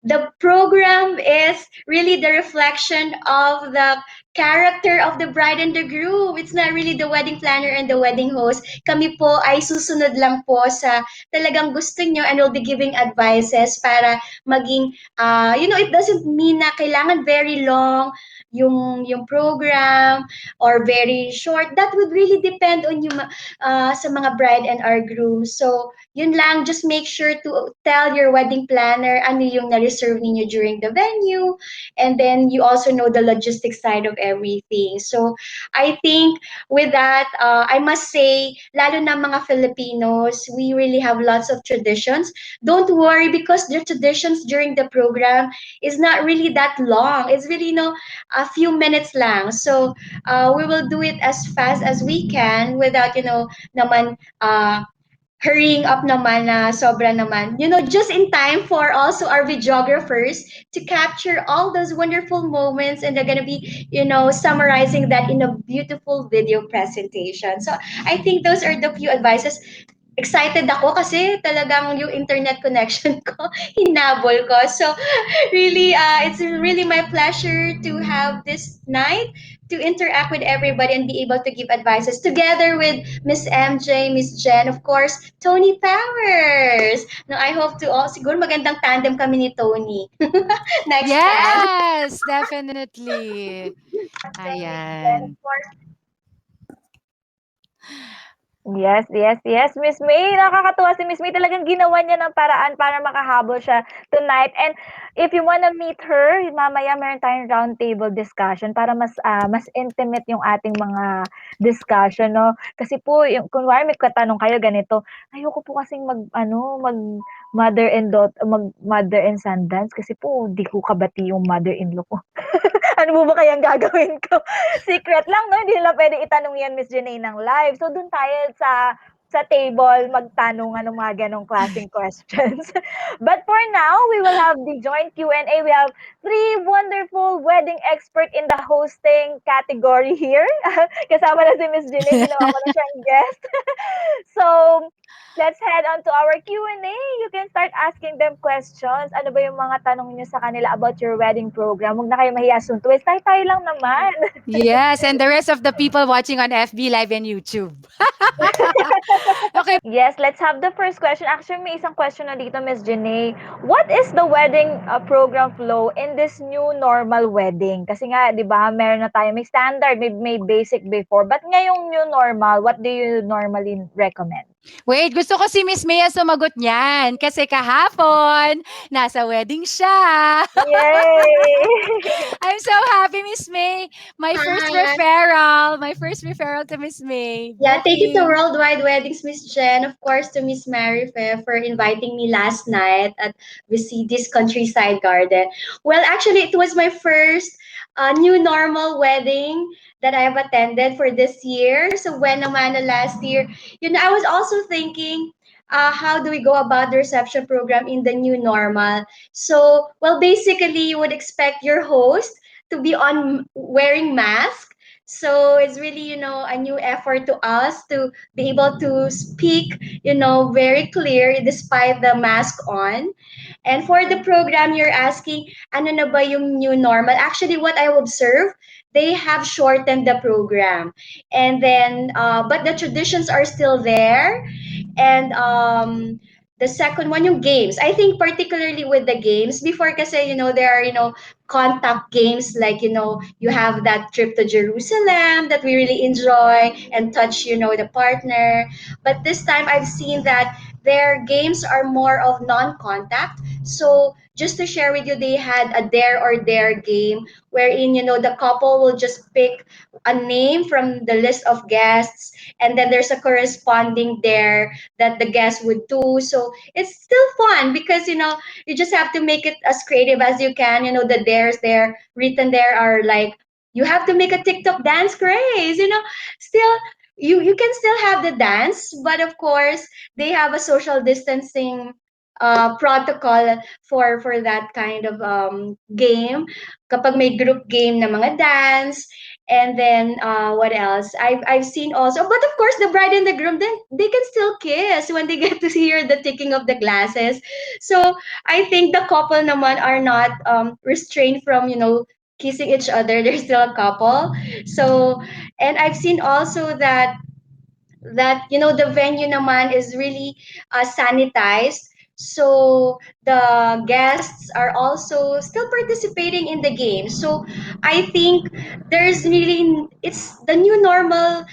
The program is really the reflection of the character of the bride and the groom. It's not really the wedding planner and the wedding host. Kami po ay susunod lang po sa talagang gusto nyo, and we'll be giving advices para maging, it doesn't mean na kailangan very long yung program or very short. That would really depend on you, sa mga bride and our groom. So, yun lang, just make sure to tell your wedding planner ano yung na-reserve ninyo during the venue, and then you also know the logistics side of everything. So I think with that, I must say, lalo na mga Filipinos, we really have lots of traditions. Don't worry, because the traditions during the program is not really that long. It's really, a few minutes lang. So we will do it as fast as we can without, naman hurrying up naman na sobra naman. Just in time for also our videographers to capture all those wonderful moments, and they're gonna be, summarizing that in a beautiful video presentation. So I think those are the few advices. Excited ako kasi talagang yung internet connection ko, hinabol ko. So really, it's really my pleasure to have this night to interact with everybody and be able to give advices together with Miss MJ, Miss Jen, of course, Tony Powers. No, I hope to all, siguro magandang tandem kami ni Tony next time. Yes, definitely. Ayan. Yes, yes, yes, Miss May. Nakakatuwa si Miss May. Talagang ginawa niya ng paraan para makahabol siya tonight. And if you wanna meet her, mamaya meron tayong round table discussion para mas intimate yung ating mga discussion, no? Kasi po, yung, kunwari may katanong kayo ganito, ayoko po kasing mag mother and son dance kasi po di ko kabati yung mother-in-law ko. Ano mo ba kayang gagawin ko? Secret lang, no? Hindi nila pwede itanong yan, Miss Jenay, ng live. So, dun tayo sa table magtanungan ng mga ganong klaseng questions. But for now, we will have the joint Q&A. We have three wonderful wedding expert in the hosting category here. Kasama na si Miss Jenay, ginawa ko na siyang guest. So, let's head on to our Q&A. You can start asking them questions. Ano ba yung mga tanong niyo sa kanila about your wedding program? Huwag na kayo mahiya suntuin. Tayo-tayo lang naman. Yes, and the rest of the people watching on FB Live and YouTube. Okay. Yes, let's have the first question. Actually, may isang question na dito, Miss Janae. What is the wedding program flow in this new normal wedding? Kasi nga, di ba, meron na tayo, may standard, may basic before. But ngayong new normal, what do you normally recommend? Wait, gusto ko si Miss Mia sumagot niyan kasi kahapon nasa wedding siya. Yay! I'm so happy, Miss May. Hi. My first referral to Miss May. Yeah, thank you to Booking. Worldwide Weddings, Miss Jen. Of course, to Miss Mary Fair for inviting me last night at Visitis Countryside Garden. Well, actually, it was my first new normal wedding that I have attended for this year. So when naman na last year, I was also thinking, how do we go about the reception program in the new normal? So, well, basically, you would expect your host to be on wearing mask. So it's really, a new effort to us to be able to speak, very clear despite the mask on. And for the program, you're asking, ano na ba yung new normal? Actually, what I observe, they have shortened the program. And then, but the traditions are still there. And the second one, yung games. I think particularly with the games, before kasi, there are, contact games like, you have that trip to Jerusalem that we really enjoy and touch, the partner. But this time I've seen that their games are more of non-contact. So just to share with you, they had a dare or dare game wherein, the couple will just pick a name from the list of guests, and then there's a corresponding dare that the guest would do. So it's still fun because you just have to make it as creative as you can. The dares there written there are like, you have to make a TikTok dance craze. Still, you can still have the dance, but of course they have a social distancing protocol for that kind of game. Kapag may group game na mga dance. And then what else? I've seen also, but of course the bride and the groom, then they can still kiss when they get to hear the ticking of the glasses. So I think the couple naman are not restrained from kissing each other. They're still a couple. So, and I've seen also that the venue naman is really sanitized, so the guests are also still participating in the game. So I think there's really, it's the new normal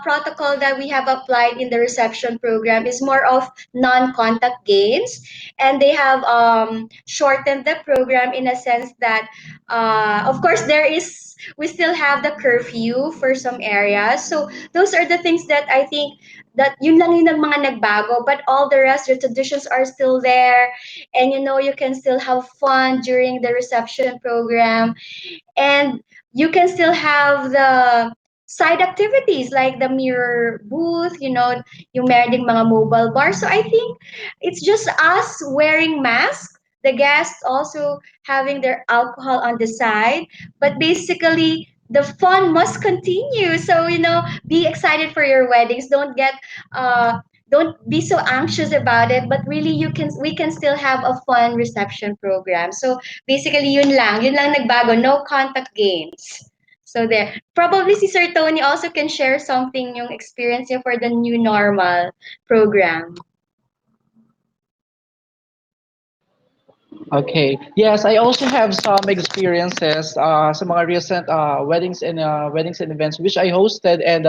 protocol that we have applied in the reception program is more of non-contact games, and they have shortened the program in a sense that of course there is, we still have the curfew for some areas. So those are the things that I think that yun lang yung mga nagbago, but all the rest, your traditions are still there, and you can still have fun during the reception program, and you can still have the side activities like the mirror booth, yung meron ding mga mobile bar. So I think it's just us wearing masks, the guests also having their alcohol on the side, but basically the fun must continue. So be excited for your weddings. Don't be so anxious about it, but really we can still have a fun reception program. So basically yun lang nagbago, no contact games. So there. Probably si Sir Tony also can share something yung experience niya for the new normal program. Okay. Yes, I also have some experiences sa mga recent weddings and events which I hosted and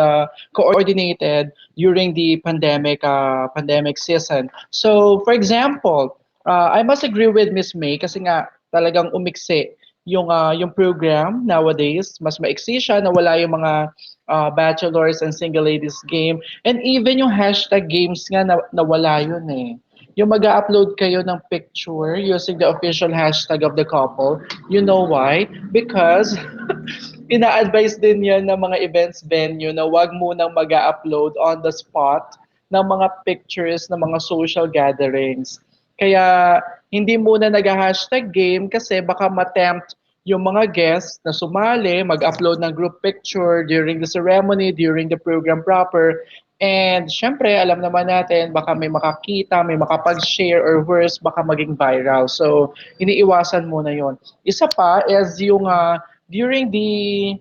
coordinated during the pandemic season. So, for example, I must agree with Miss May kasi nga talagang umiksi yung program nowadays. Mas maiksi siya, nawala yung mga bachelors and single ladies game, and even yung hashtag games nga nawala yun eh. Yung mag-upload kayo ng picture using the official hashtag of the couple. You know why? Because ina-advise din yan ng mga events venue na wag munang mag-upload on the spot ng mga pictures ng mga social gatherings. Kaya hindi muna nag-hashtag game kasi baka matempt yung mga guests na sumali, mag-upload ng group picture during the ceremony, during the program proper. And syempre, alam naman natin, baka may makakita, may makapag-share, or worse, baka maging viral. So, iniiwasan muna yon. Isa pa is yung during the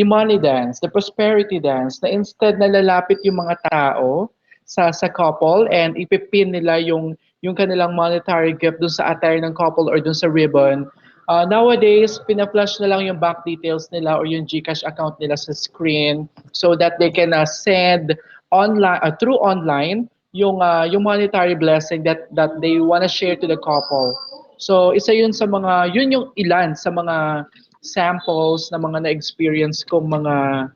money dance, the prosperity dance, na instead na lalapit yung mga tao sa couple and ipipin nila yung kanilang monetary gift dun sa attire ng couple or dun sa ribbon. Nowadays, pina-flash na lang yung bank details nila or yung GCash account nila sa screen so that they can send online through online yung monetary blessing that they want to share to the couple. So isa yun sa mga yun yung ilan sa mga samples na mga na-experience kong mga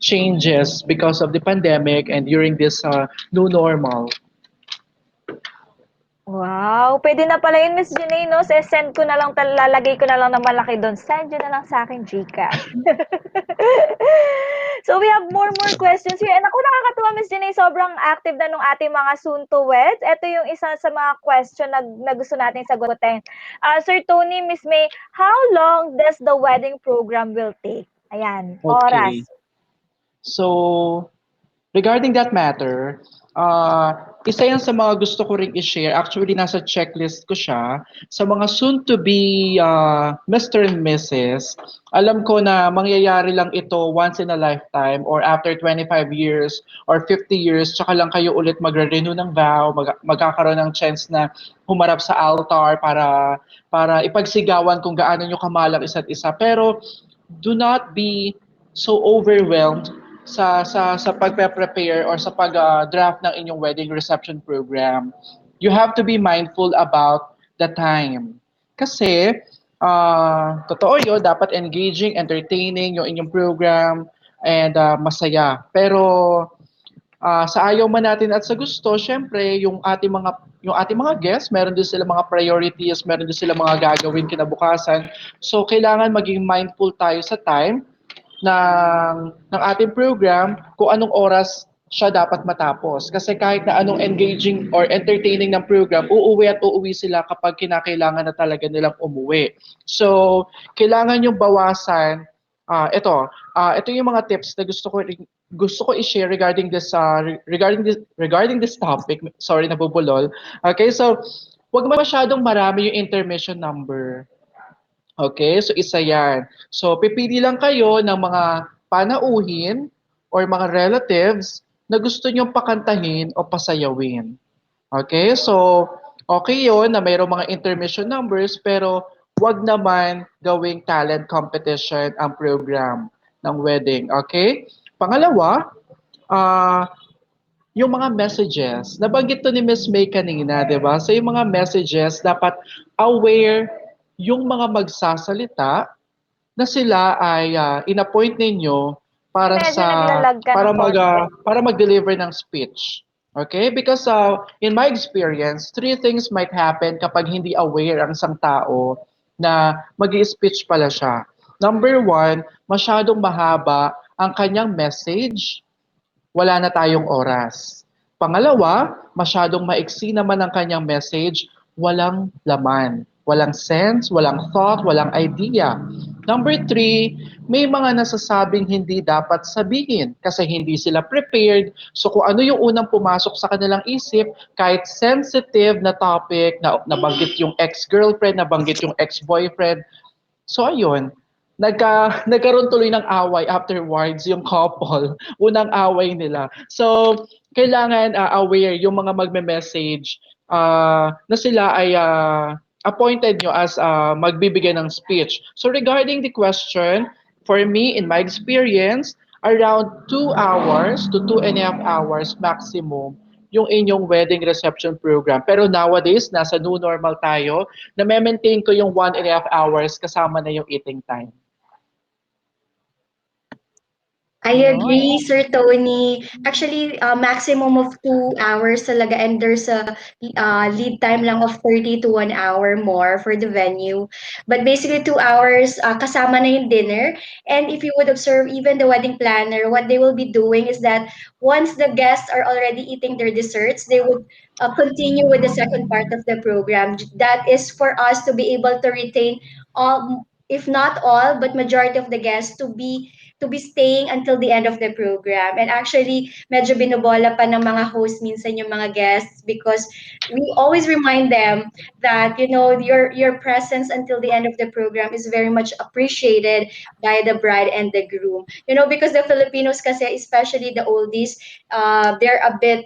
changes because of the pandemic and during this new normal. Wow, puwede na pala yun Miss Jenay 'no, se-send ko na lang lalagay ko na lang ng malaki dun, "Send niyo na lang sa'kin GCash." So, we have more questions here and naku nakakatuwa Miss Jenay sobrang active na nung ating mga soon to weds. Eto yung isa sa mga question na gusto nating sagutin. Sir Tony, Miss May, how long does the wedding program will take? Ayan, Okay. oras. So regarding that matter, isa yan sa mga gusto ko ring i-share. Actually, nasa checklist ko siya. Sa mga soon-to-be Mr. and Mrs., alam ko na mangyayari lang ito once in a lifetime or after 25 years or 50 years, tsaka lang kayo ulit magre-renew ng vow, magkakaroon ng chance na humarap sa altar para ipagsigawan kung gaano nyo kamahal ang isa't isa. Pero do not be so overwhelmed sa pagpe-prepare or sa pag-draft ng inyong wedding reception program. You have to be mindful about the time. Kasi, totoo yun, dapat engaging, entertaining yung inyong program, and masaya. Pero sa ayaw man natin at sa gusto, syempre, yung ating mga guests, meron din sila mga priorities, meron din sila mga gagawin kinabukasan. So, kailangan maging mindful tayo sa time ng ating program kung anong oras siya dapat matapos. Kasi kahit na anong engaging or entertaining ng program, uuwi at uuwi sila kapag kinakailangan na talaga nilang umuwi. So, kailangan yung bawasan. Ito yung mga tips na gusto ko i-share regarding this topic. Sorry, nabubulol. Okay, so wag masyadong marami yung intermission number. Okay, so isa yan. So pipili lang kayo ng mga panauhin or mga relatives na gusto nyong pakantahin o pasayawin. Okay, so okay yon na mayroong mga intermission numbers pero wag naman gawing talent competition ang program ng wedding. Okay? Pangalawa, ah yung mga messages. Nabanggit to ni Miss May kanina, 'di ba? So yung mga messages dapat aware yung mga magsasalita na sila ay in-appoint ninyo para Medyo sa nagla-lag ka ng konti. para mag-deliver ng speech. Okay? Because in my experience, three things might happen kapag hindi aware ang isang tao na mag-i-speech pala siya. Number one, masyadong mahaba ang kanyang message, wala na tayong oras. Pangalawa, masyadong maiksi naman ang kanyang message, walang laman, walang sense, walang thought, walang idea. Number three, may mga nasasabing hindi dapat sabihin kasi hindi sila prepared. So kung ano yung unang pumasok sa kanilang isip, kahit sensitive na topic, na nabanggit yung ex-girlfriend, nabanggit yung ex-boyfriend, so ayun, nagkaroon tuloy ng away afterwards yung couple. Unang away nila. So, kailangan aware yung mga magme-message na sila ay appointed nyo as magbibigay ng speech. So, regarding the question, for me, in my experience, around 2 hours to 2.5 hours maximum yung inyong wedding reception program. Pero nowadays, nasa new normal tayo, na-maintain ko yung 1.5 hours kasama na yung eating time. I Yun. agree, Sir Tony. Actually, maximum of 2 hours talaga, and there's a lead time lang of 30 to 1 hour more for the venue. But basically, 2 hours, kasama na yung dinner. And if you would observe, even the wedding planner, what they will be doing is that once the guests are already eating their desserts, they would continue with the second part of the program. That is for us to be able to retain all, if not all, but majority of the guests to be staying until the end of the program. And actually, medyo binobola pa ng mga hosts minsan yung mga guests because we always remind them that, you know, your presence until the end of the program is very much appreciated by the bride and the groom. You know, because the Filipinos kasi, especially the oldies, they're a bit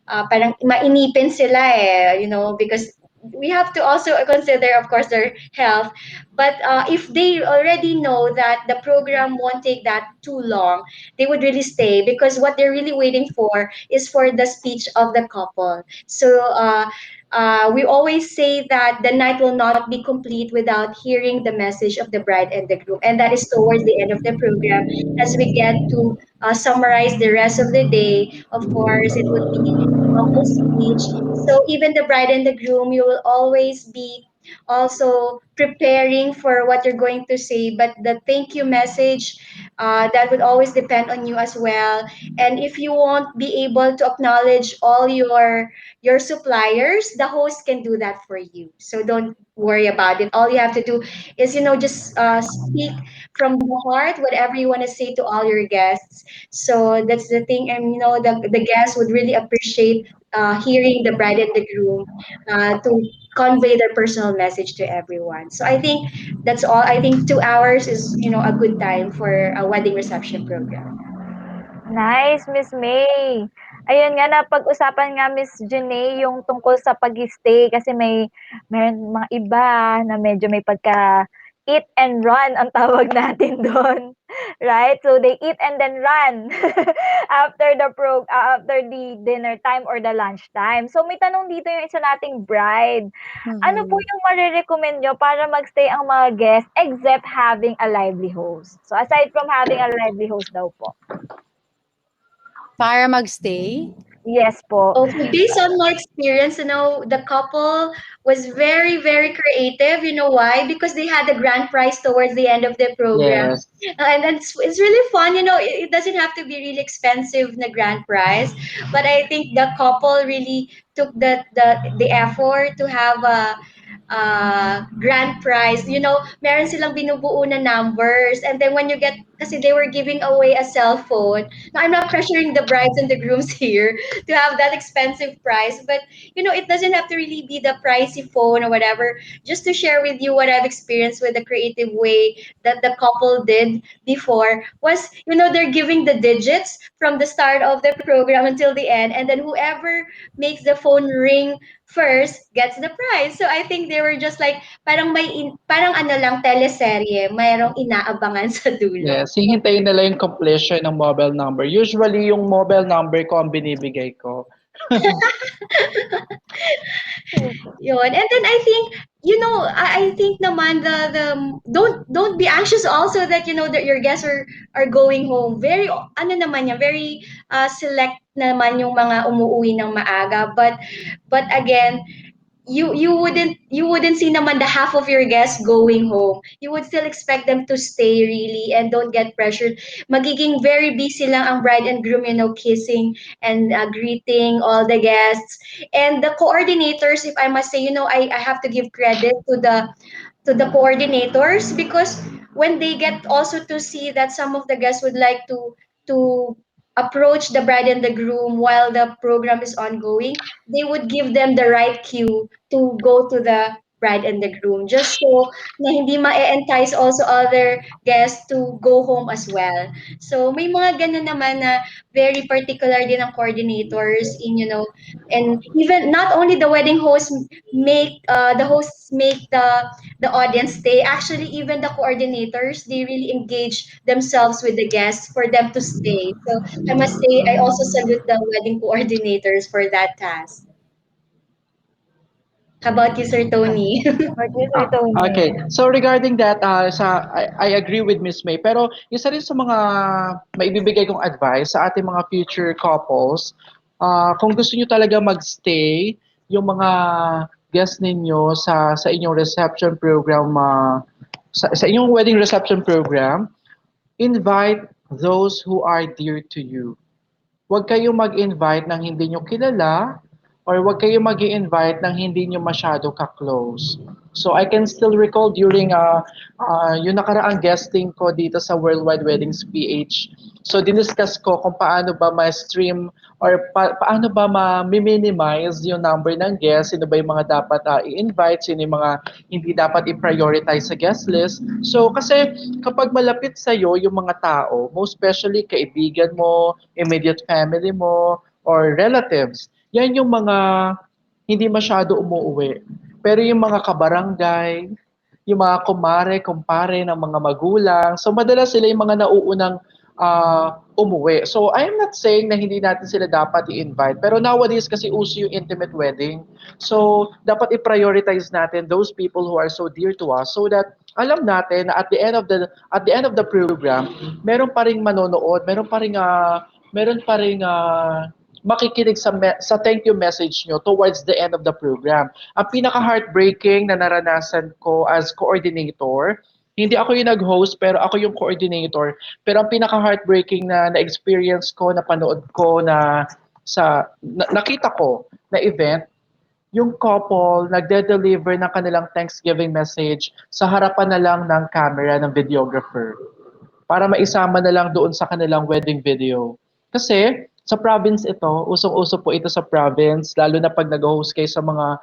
parang mainipin sila eh, you know, because we have to also consider, of course, their health. But if they already know that the program won't take that too long, they would really stay because what they're really waiting for is for the speech of the couple. So we always say that the night will not be complete without hearing the message of the bride and the groom. And that is towards the end of the program as we get to summarize the rest of the day. Of course, it would be the couple's speech. So even the bride and the groom, you will always be also preparing for what you're going to say, but the thank you message, that would always depend on you as well. And if you won't be able to acknowledge all your suppliers, the host can do that for you, so don't worry about it. All you have to do is, you know, just speak from the heart whatever you want to say to all your guests. So that's the thing. And you know, the guests would really appreciate hearing the bride and the groom to convey their personal message to everyone. So I think that's all. I think 2 hours is, you know, a good time for a wedding reception program. Nice, Miss May. Ayun nga, napag-usapan nga Miss Janae yung tungkol sa pag-stay kasi meron mga iba na medyo may pagka eat and run ang tawag natin do'n, right? So they eat and then run after the dinner time or the lunch time. So may tanong dito yung isa nating bride. Ano po Mhm. yung mare-recommend niyo para mag-stay ang mga guests except having a lively host? So aside from having a lively host daw po. Para magstay? Yes po. Okay, based on my experience, you know, the couple was very, very creative. You know why? Because they had a grand prize towards the end of the program. Yes. And it's really fun. You know, it doesn't have to be really expensive na grand prize, but I think the couple really took the effort to have a grand prize. You know, meron silang binubuo na numbers. And then when you get, kasi they were giving away a cell phone. Now, I'm not pressuring the brides and the grooms here to have that expensive price, but you know, it doesn't have to really be the pricey phone or whatever. Just to share with you what I've experienced with the creative way that the couple did before was, you know, they're giving the digits from the start of the program until the end, and then whoever makes the phone ring first gets the prize. So I think they were just like parang ano lang teleserye, mayroong inaabangan sa dulo. Yes, hihintayin nila yung completion ng mobile number. Usually, yung mobile number ko ang binibigay ko. Yun. And then I think, you know, I think naman the don't be anxious also that, you know, that your guests are going home. Very ano naman yan, very select naman yung mga umuuwi ng maaga. But again, you wouldn't see naman the half of your guests going home. You would still expect them to stay really and don't get pressured. Magiging very busy lang ang bride and groom, you know, kissing and greeting all the guests. And the coordinators, if I must say, you know, I have to give credit to the coordinators because when they get also to see that some of the guests would like to approach the bride and the groom while the program is ongoing, they would give them the right cue to go to the bride and the groom, just so na hindi ma-entice also other guests to go home as well. So may mga ganun naman na very particular din ang coordinators in, and even not only the wedding host make the hosts make the audience stay. Actually, even the coordinators, they really engage themselves with the guests for them to stay. So I must say, I also salute the wedding coordinators for that task. How about you, Sir Tony? But you, Sir Ah, Tony. okay. So regarding that, I agree with Miss May. Pero isa rin sa mga maibibigay kong advice sa ating mga future couples, kung gusto niyo talaga magstay, yung mga guests ninyo sa inyong reception program, sa inyong wedding reception program, invite those who are dear to you. Huwag kayong mag-invite ng hindi nyo kilala or huwag kayong mag invite ng hindi nyo masyado ka-close. So I can still recall during yung nakaraang guesting ko dito sa Worldwide Weddings PH. So diniscuss ko kung paano ba ma-stream or paano ba ma-minimize yung number ng guests, sino ba yung mga dapat i-invite, sino yung mga hindi dapat i-prioritize sa guest list. So kasi kapag malapit sa iyo yung mga tao, most especially kaibigan mo, immediate family mo, or relatives, yan yung mga hindi masyado umuuwi. Pero yung mga kabarangay, yung mga kumare, kumpare ng mga magulang, so madalas sila yung mga nauunang umuwi. So I am not saying na hindi natin sila dapat i-invite, pero nowadays kasi uso yung intimate wedding. So dapat i-prioritize natin those people who are so dear to us so that alam natin na at the end of the program, meron pa ring manonood, meron pa ring makikinig sa thank you message nyo towards the end of the program. Ang pinaka-heartbreaking na naranasan ko as coordinator, hindi ako yung nag-host pero ako yung coordinator. Pero ang pinaka-heartbreaking na na-experience ko, na panood ko, nakita ko na event, yung couple nagde-deliver ng kanilang Thanksgiving message sa harapan na lang ng camera ng videographer para maisama na lang doon sa kanilang wedding video. Kasi sa province ito, usong-uso po ito sa province, lalo na pag nag-host kayo sa mga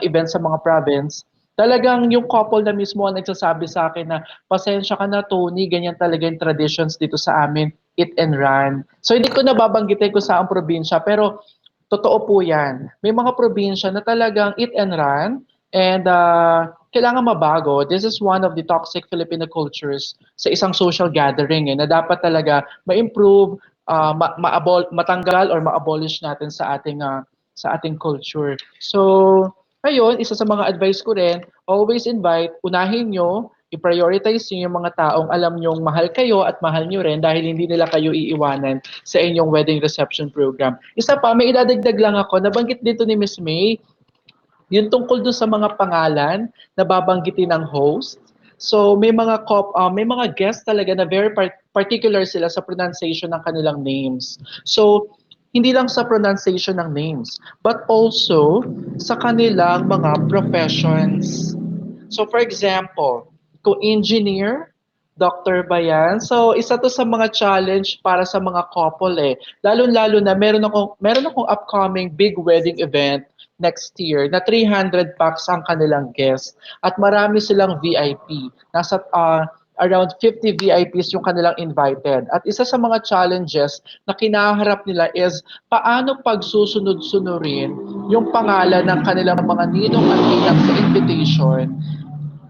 events sa mga province, talagang yung couple na mismo ang nagsasabi sa akin na pasensya ka na Tony, ganyan talaga yung traditions dito sa amin, eat and run. So hindi ko nababanggitin kung saan probinsya, pero totoo po yan. May mga probinsya na talagang eat and run and kailangan mabago. This is one of the toxic Filipino cultures sa isang social gathering na dapat talaga ma-improve, matanggal or ma-abolish natin sa ating culture. So, ngayon, isa sa mga advice ko rin, always invite, unahin nyo, i-prioritize nyo yung mga taong alam nyong mahal kayo at mahal nyo rin dahil hindi nila kayo iiwanan sa inyong wedding reception program. Isa pa, may idadagdag lang ako, nabanggit dito ni Miss May, yung tungkol dun sa mga pangalan na babanggitin ng host. So may mga guests talaga na very particular sila sa pronunciation ng kanilang names. So hindi lang sa pronunciation ng names, but also sa kanilang mga professions. So for example, kung engineer, doctor ba yan? So isa to sa mga challenge para sa mga couple eh. Lalo-lalo na meron akong upcoming big wedding event next year na 300 packs ang kanilang guests at marami silang VIP. Nasa around 50 VIPs yung kanilang invited. At isa sa mga challenges na kinaharap nila is paano pagsusunod-sunurin yung pangalan ng kanilang mga ninong at ninang sa invitation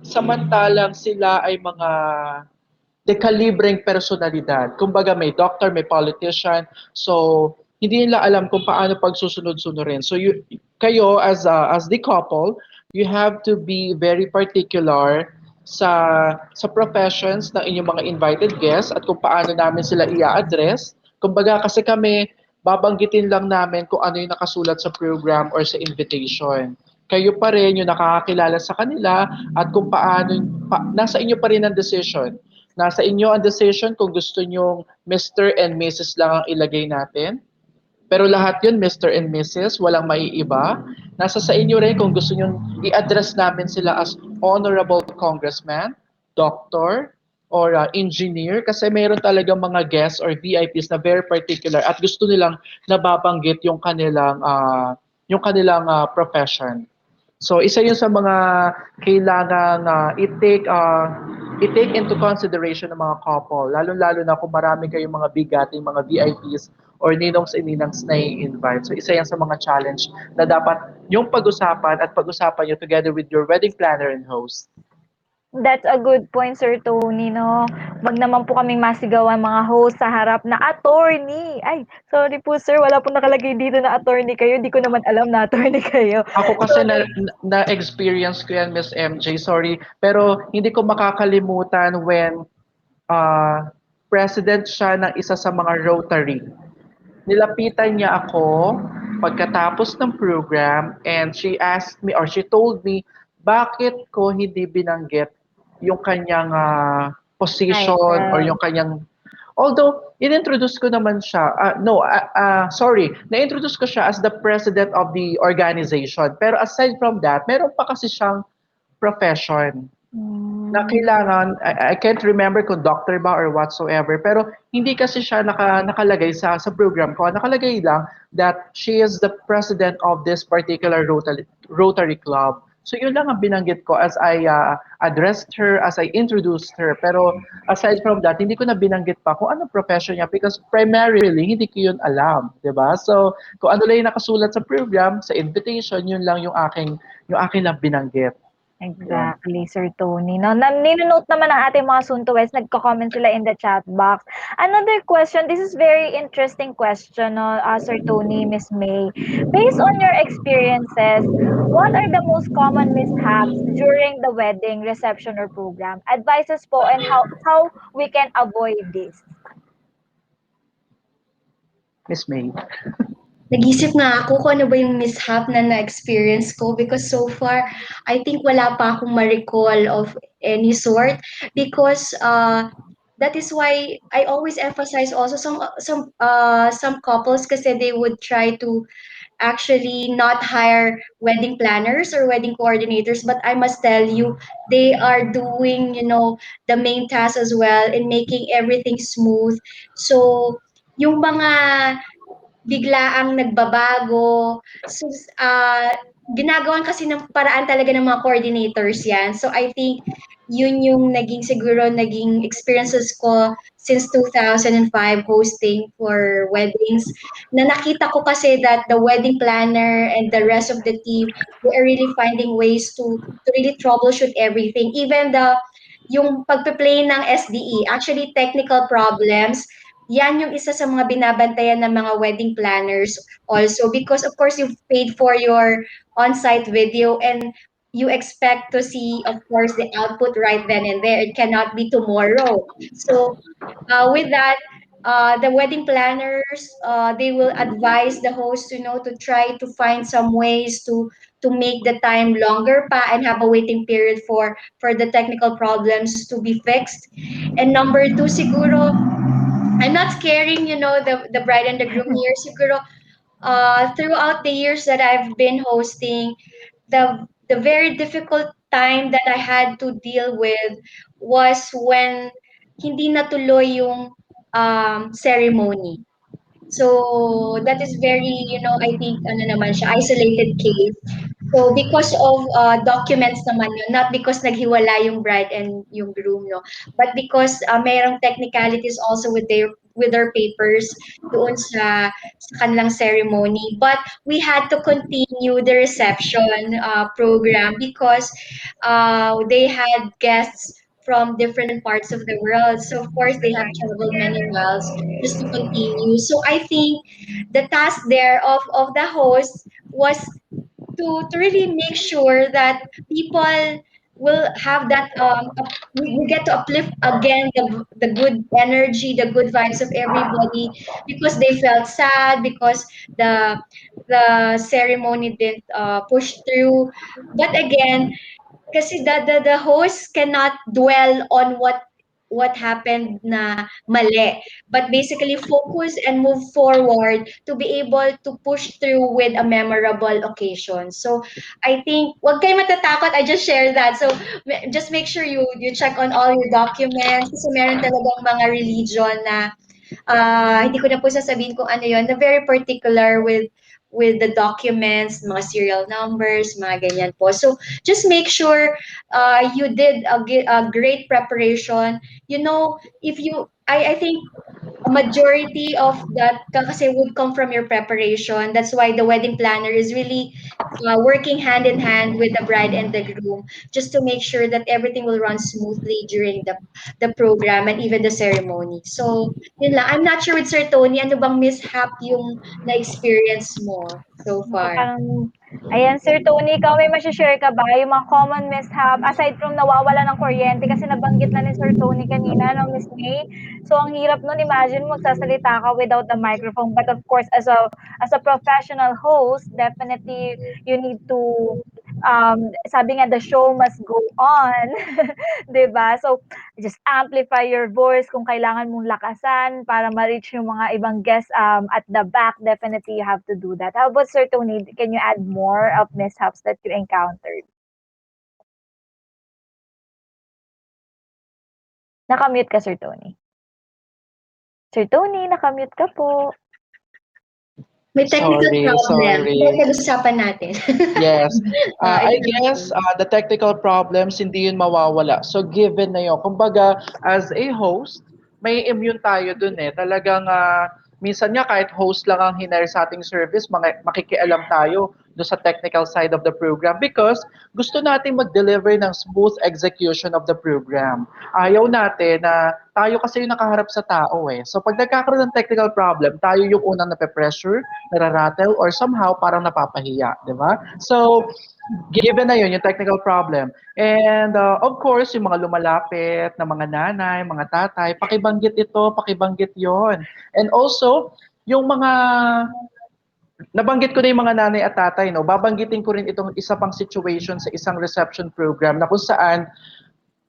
samantalang sila ay mga dekalibreng personalidad. Kumbaga may doctor, may politician. So hindi nila alam kung paano pagsusunod-sunurin. So kayo as the couple, you have to be very particular sa professions ng inyong mga invited guests at kung paano namin sila i-address. Kumbaga kasi kami babanggitin lang namin kung ano yung nakasulat sa program or sa invitation. Kayo pa rin yung nakakakilala sa kanila at kung paano, nasa inyo pa rin ang decision. Nasa inyo ang decision kung gusto nyong Mr. and Mrs. lang ang ilagay natin. Pero lahat yun, Mr. and Mrs., walang maiiba. Nasa sa inyo rin kung gusto nyo i-address namin sila as Honorable Congressman, Doctor, or engineer kasi mayroon talaga mga guests or VIPs na very particular at gusto nilang nababanggit yung kanilang profession. So isa yun sa mga kailangang i-take into consideration ng mga couple, lalo-lalo na kung marami kayong mga bigating mga VIPs or ninongs and ninangs na i-invite. So isa yan sa mga challenge na dapat yung pag-usapan at pag-usapan nyo together with your wedding planner and host. That's a good point, Sir Tony, 'no? 'Wag naman po kaming masigawan mga host sa harap na attorney. Ay, sorry po sir, wala pong nakalagay dito na attorney kayo, hindi ko naman alam na attorney kayo. Ako kasi Sorry. na-experience ko yan, Miss MJ, sorry. Pero hindi ko makakalimutan when president siya ng isa sa mga Rotary. Nilapitan niya ako pagkatapos ng program and she asked me or she told me bakit ko hindi binanggit yung kanyang position or Title. yung kanyang although inintroduce ko naman siya no sorry na-introduce ko siya as the president of the organization pero aside from that meron pa kasi siyang profession na Hmm, kailangan, I can't remember kung doctor ba or whatsoever, pero hindi kasi siya nakalagay sa program ko. Nakalagay lang that she is the president of this particular Rotary Club. So yun lang ang binanggit ko as I addressed her, as I introduced her. Pero aside from that, hindi ko na binanggit pa kung anong profession niya because primarily, hindi ko yun alam. 'Di ba? So kung ano lang yung nakasulat sa program, sa invitation, yun lang yung aking lang binanggit. Yun. exactly, Sir Tony, 'no? Nino-note naman ng ating mga Suntuwes, nagko-comment sila in the chat box. Another question, this is very interesting question, 'no, Sir Tony, Miss May. Based on your experiences, what are the most common mishaps during the wedding, reception, or program? Advices po and how we can avoid this. Miss May. Nag-isip nga ako kung ano ba yung mishap na na-experience ko because so far, I think wala pa akong ma-recall of any sort because that is why I always emphasize also some couples kasi they would try to actually not hire wedding planners or wedding coordinators, but I must tell you they are doing, the main task as well in making everything smooth. So yung mga biglaang nagbabago. So, ginagawan kasi ng paraan talaga ng mga coordinators yan. So, I think yun yung naging experiences ko since 2005 hosting for weddings. Na nakita ko kasi that the wedding planner and the rest of the team, they are really finding ways to really troubleshoot everything. Even yung pagpe-play ng SDE, actually technical problems, yan yung isa sa mga binabantayan ng mga wedding planners also because of course you've paid for your on-site video and you expect to see of course the output right then and there. It cannot be tomorrow. So with that, the wedding planners they will advise the host, to try to find some ways to make the time longer pa and have a waiting period for the technical problems to be fixed. And number two, siguro I'm not scaring, the bride and the groom here. Siguro, throughout the years that I've been hosting, the very difficult time that I had to deal with was when hindi natuloy yung ceremony. So that is very, I think ano naman siya, isolated case. So because of documents naman yun, not because naghiwala yung bride and yung groom, no, but because mayroong technicalities also with their papers doon sa kanilang ceremony. But we had to continue the reception program because they had guests from different parts of the world. So of course they have traveled many miles just to continue. So I think the task there of the host was to really make sure that people will have that we get to uplift again the good energy, the good vibes of everybody because they felt sad because the ceremony didn't push through. But again, kasi the host cannot dwell on what happened na mali, but basically focus and move forward to be able to push through with a memorable occasion. So I think wag kayo matatakot, I just share that. So just make sure you check on all your documents kasi meron talagang mga religion na hindi ko na po sasabihin kung ano yon, na very particular with the documents, mga serial numbers, mga ganyan po. So just make sure you did a great preparation. You know, if you, I think a majority of that kasi would come from your preparation. That's why the wedding planner is really working hand in hand with the bride and the groom just to make sure that everything will run smoothly during the program and even the ceremony. So, yun lang. I'm not sure with Sir Tony, ano bang mishap yung na-experience mo so Naku, far? parang ayan, Sir Tony, ikaw may mashi-share ka ba yung mga common mishap aside from nawawala ng kuryente kasi nabanggit na ni Sir Tony kanina 'no, Miss May. So, ang hirap nun, imagine mo magsasalita ka without a microphone, but of course as a professional host, definitely you need to, sabi nga the show must go on, 'di ba? So, just amplify your voice kung kailangan mong lakasan para ma-reach yung mga ibang guests, at the back, definitely you have to do that. How about Sir Tony, can you add more of mishaps that you encountered? Naka-mute ka, Sir Tony. Sir Tony, naka-mute ka po. May technical Sorry, problem. Ito sorry. ang pag-usapan natin. Yes. I Ito guess the technical problems hindi yun mawawala. So given na yun. Kumbaga, as a host, may immune tayo dun eh. Talagang minsan nga kahit host lang ang hinire sa ating service, makikialam tayo do sa technical side of the program because gusto natin mag-deliver ng smooth execution of the program. Ayaw natin na tayo kasi yung nakaharap sa tao eh. So pag nagkakaroon ng technical problem, tayo yung unang nape-pressure, nararattle, or somehow parang napapahiya, di ba? So, given na yun, yung technical problem. And of course, yung mga lumalapit na mga nanay, mga tatay, pakibanggit ito, pakibanggit yon. And also, yung mga nabanggit ko na yung mga nanay at tatay, no? Babanggitin ko rin itong isa pang situation sa isang reception program na kung saan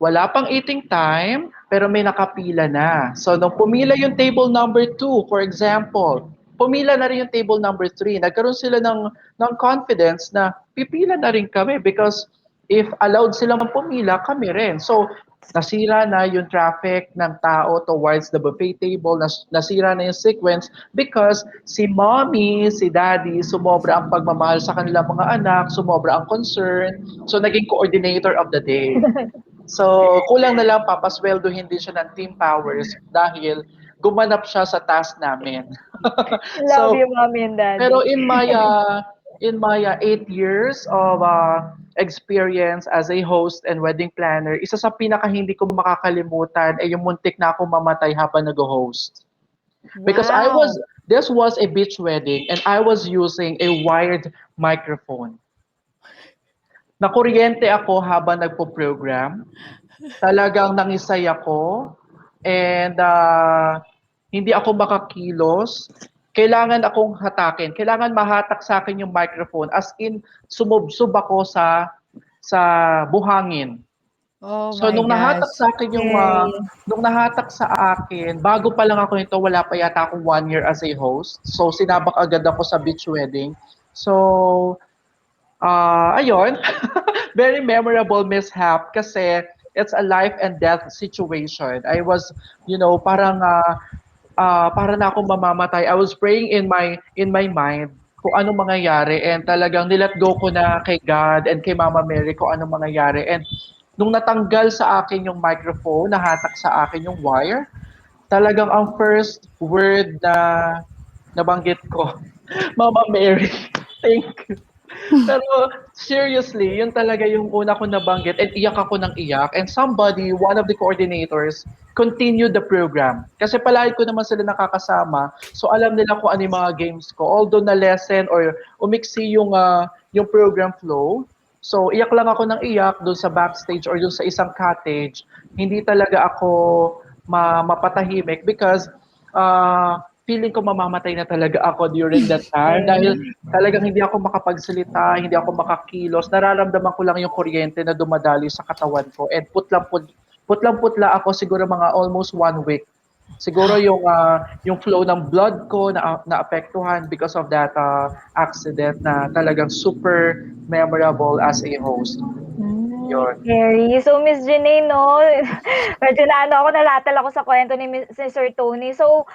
wala pang eating time, pero may nakapila na. So, nung pumila yung table number 2, for example, pumila na rin yung table number 3. Nagkaroon sila ng confidence na pipila na rin kami because if allowed silang pumila, kami rin. So, nasira na yung traffic ng tao towards the buffet table, nasira na yung sequence because si mommy, si daddy, sumobra ang pagmamahal sa kanilang mga anak, sumobra ang concern, so naging coordinator of the day. So, kulang na lang papasweldohin din siya ng team powers dahil gumanap siya sa task namin. Love So, you, mommy and daddy. pero in my 8 years of experience as a host and wedding planner, isa sa pinaka hindi ko makakalimutan ay yung muntik na ako mamatay habang nag-host. Because Wow. this was a beach wedding and I was using a wired microphone. Nakuryente ako habang nagpo-program. Talagang nangisay ako and hindi ako makakilos. Kailangan akong hatakin. Kailangan mahatak sa akin yung microphone as in sumubsob ako sa buhangin. Oh So my gosh. Okay. nung nahatak sa akin, bago pa lang ako nito, wala pa yata akong 1 year as a host. So sinabak agad ako sa beach wedding. So ayun, very memorable mishap kasi it's a life and death situation. I was, para na akong mamamatay. I was praying in my mind kung anong mangyayari and talagang nilet go ko na kay God and kay Mama Mary kung anong mangyayari. And nung natanggal sa akin yung microphone, nahatak sa akin yung wire, talagang ang first word na nabanggit ko, Mama Mary, thank you. Pero seriously, yun talaga yung una ko nabanggit and iyak ako ng iyak and somebody, one of the coordinators, continued the program. Kasi palagi ko naman sila nakakasama, so alam nila kung ano yung mga games ko. Although na lesson or umiksi yung program flow, so iyak lang ako ng iyak doon sa backstage or doon sa isang cottage. Hindi talaga ako mapatahimik because feeling ko mamamatay na talaga ako during that time dahil Okay. talagang hindi ako makapagsalita, hindi ako makakilos. Nararamdaman ko lang yung kuryente na dumadali sa katawan ko. And putlang-putla ako siguro mga almost 1 week. Siguro yung flow ng blood ko na naapektuhan because of that accident na talagang super memorable as a host. Scary. So, Miss Jenny, no, medyo naano ako, nalatal ako sa kwento ni Sir Tony. So,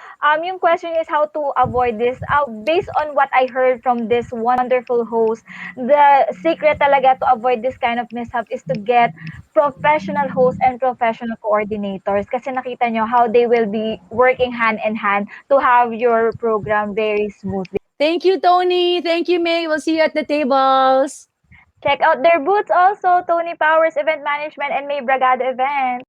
yung question is how to avoid this. Based on what I heard from this wonderful host, the secret talaga to avoid this kind of mishap is to get professional hosts and professional coordinators. Kasi nakita nyo how they will be working hand in hand to have your program very smoothly. Thank you, Tony. Thank you, May. We'll see you at the tables. Check out their booths also, Tony Powers Event Management and May Bragado Event.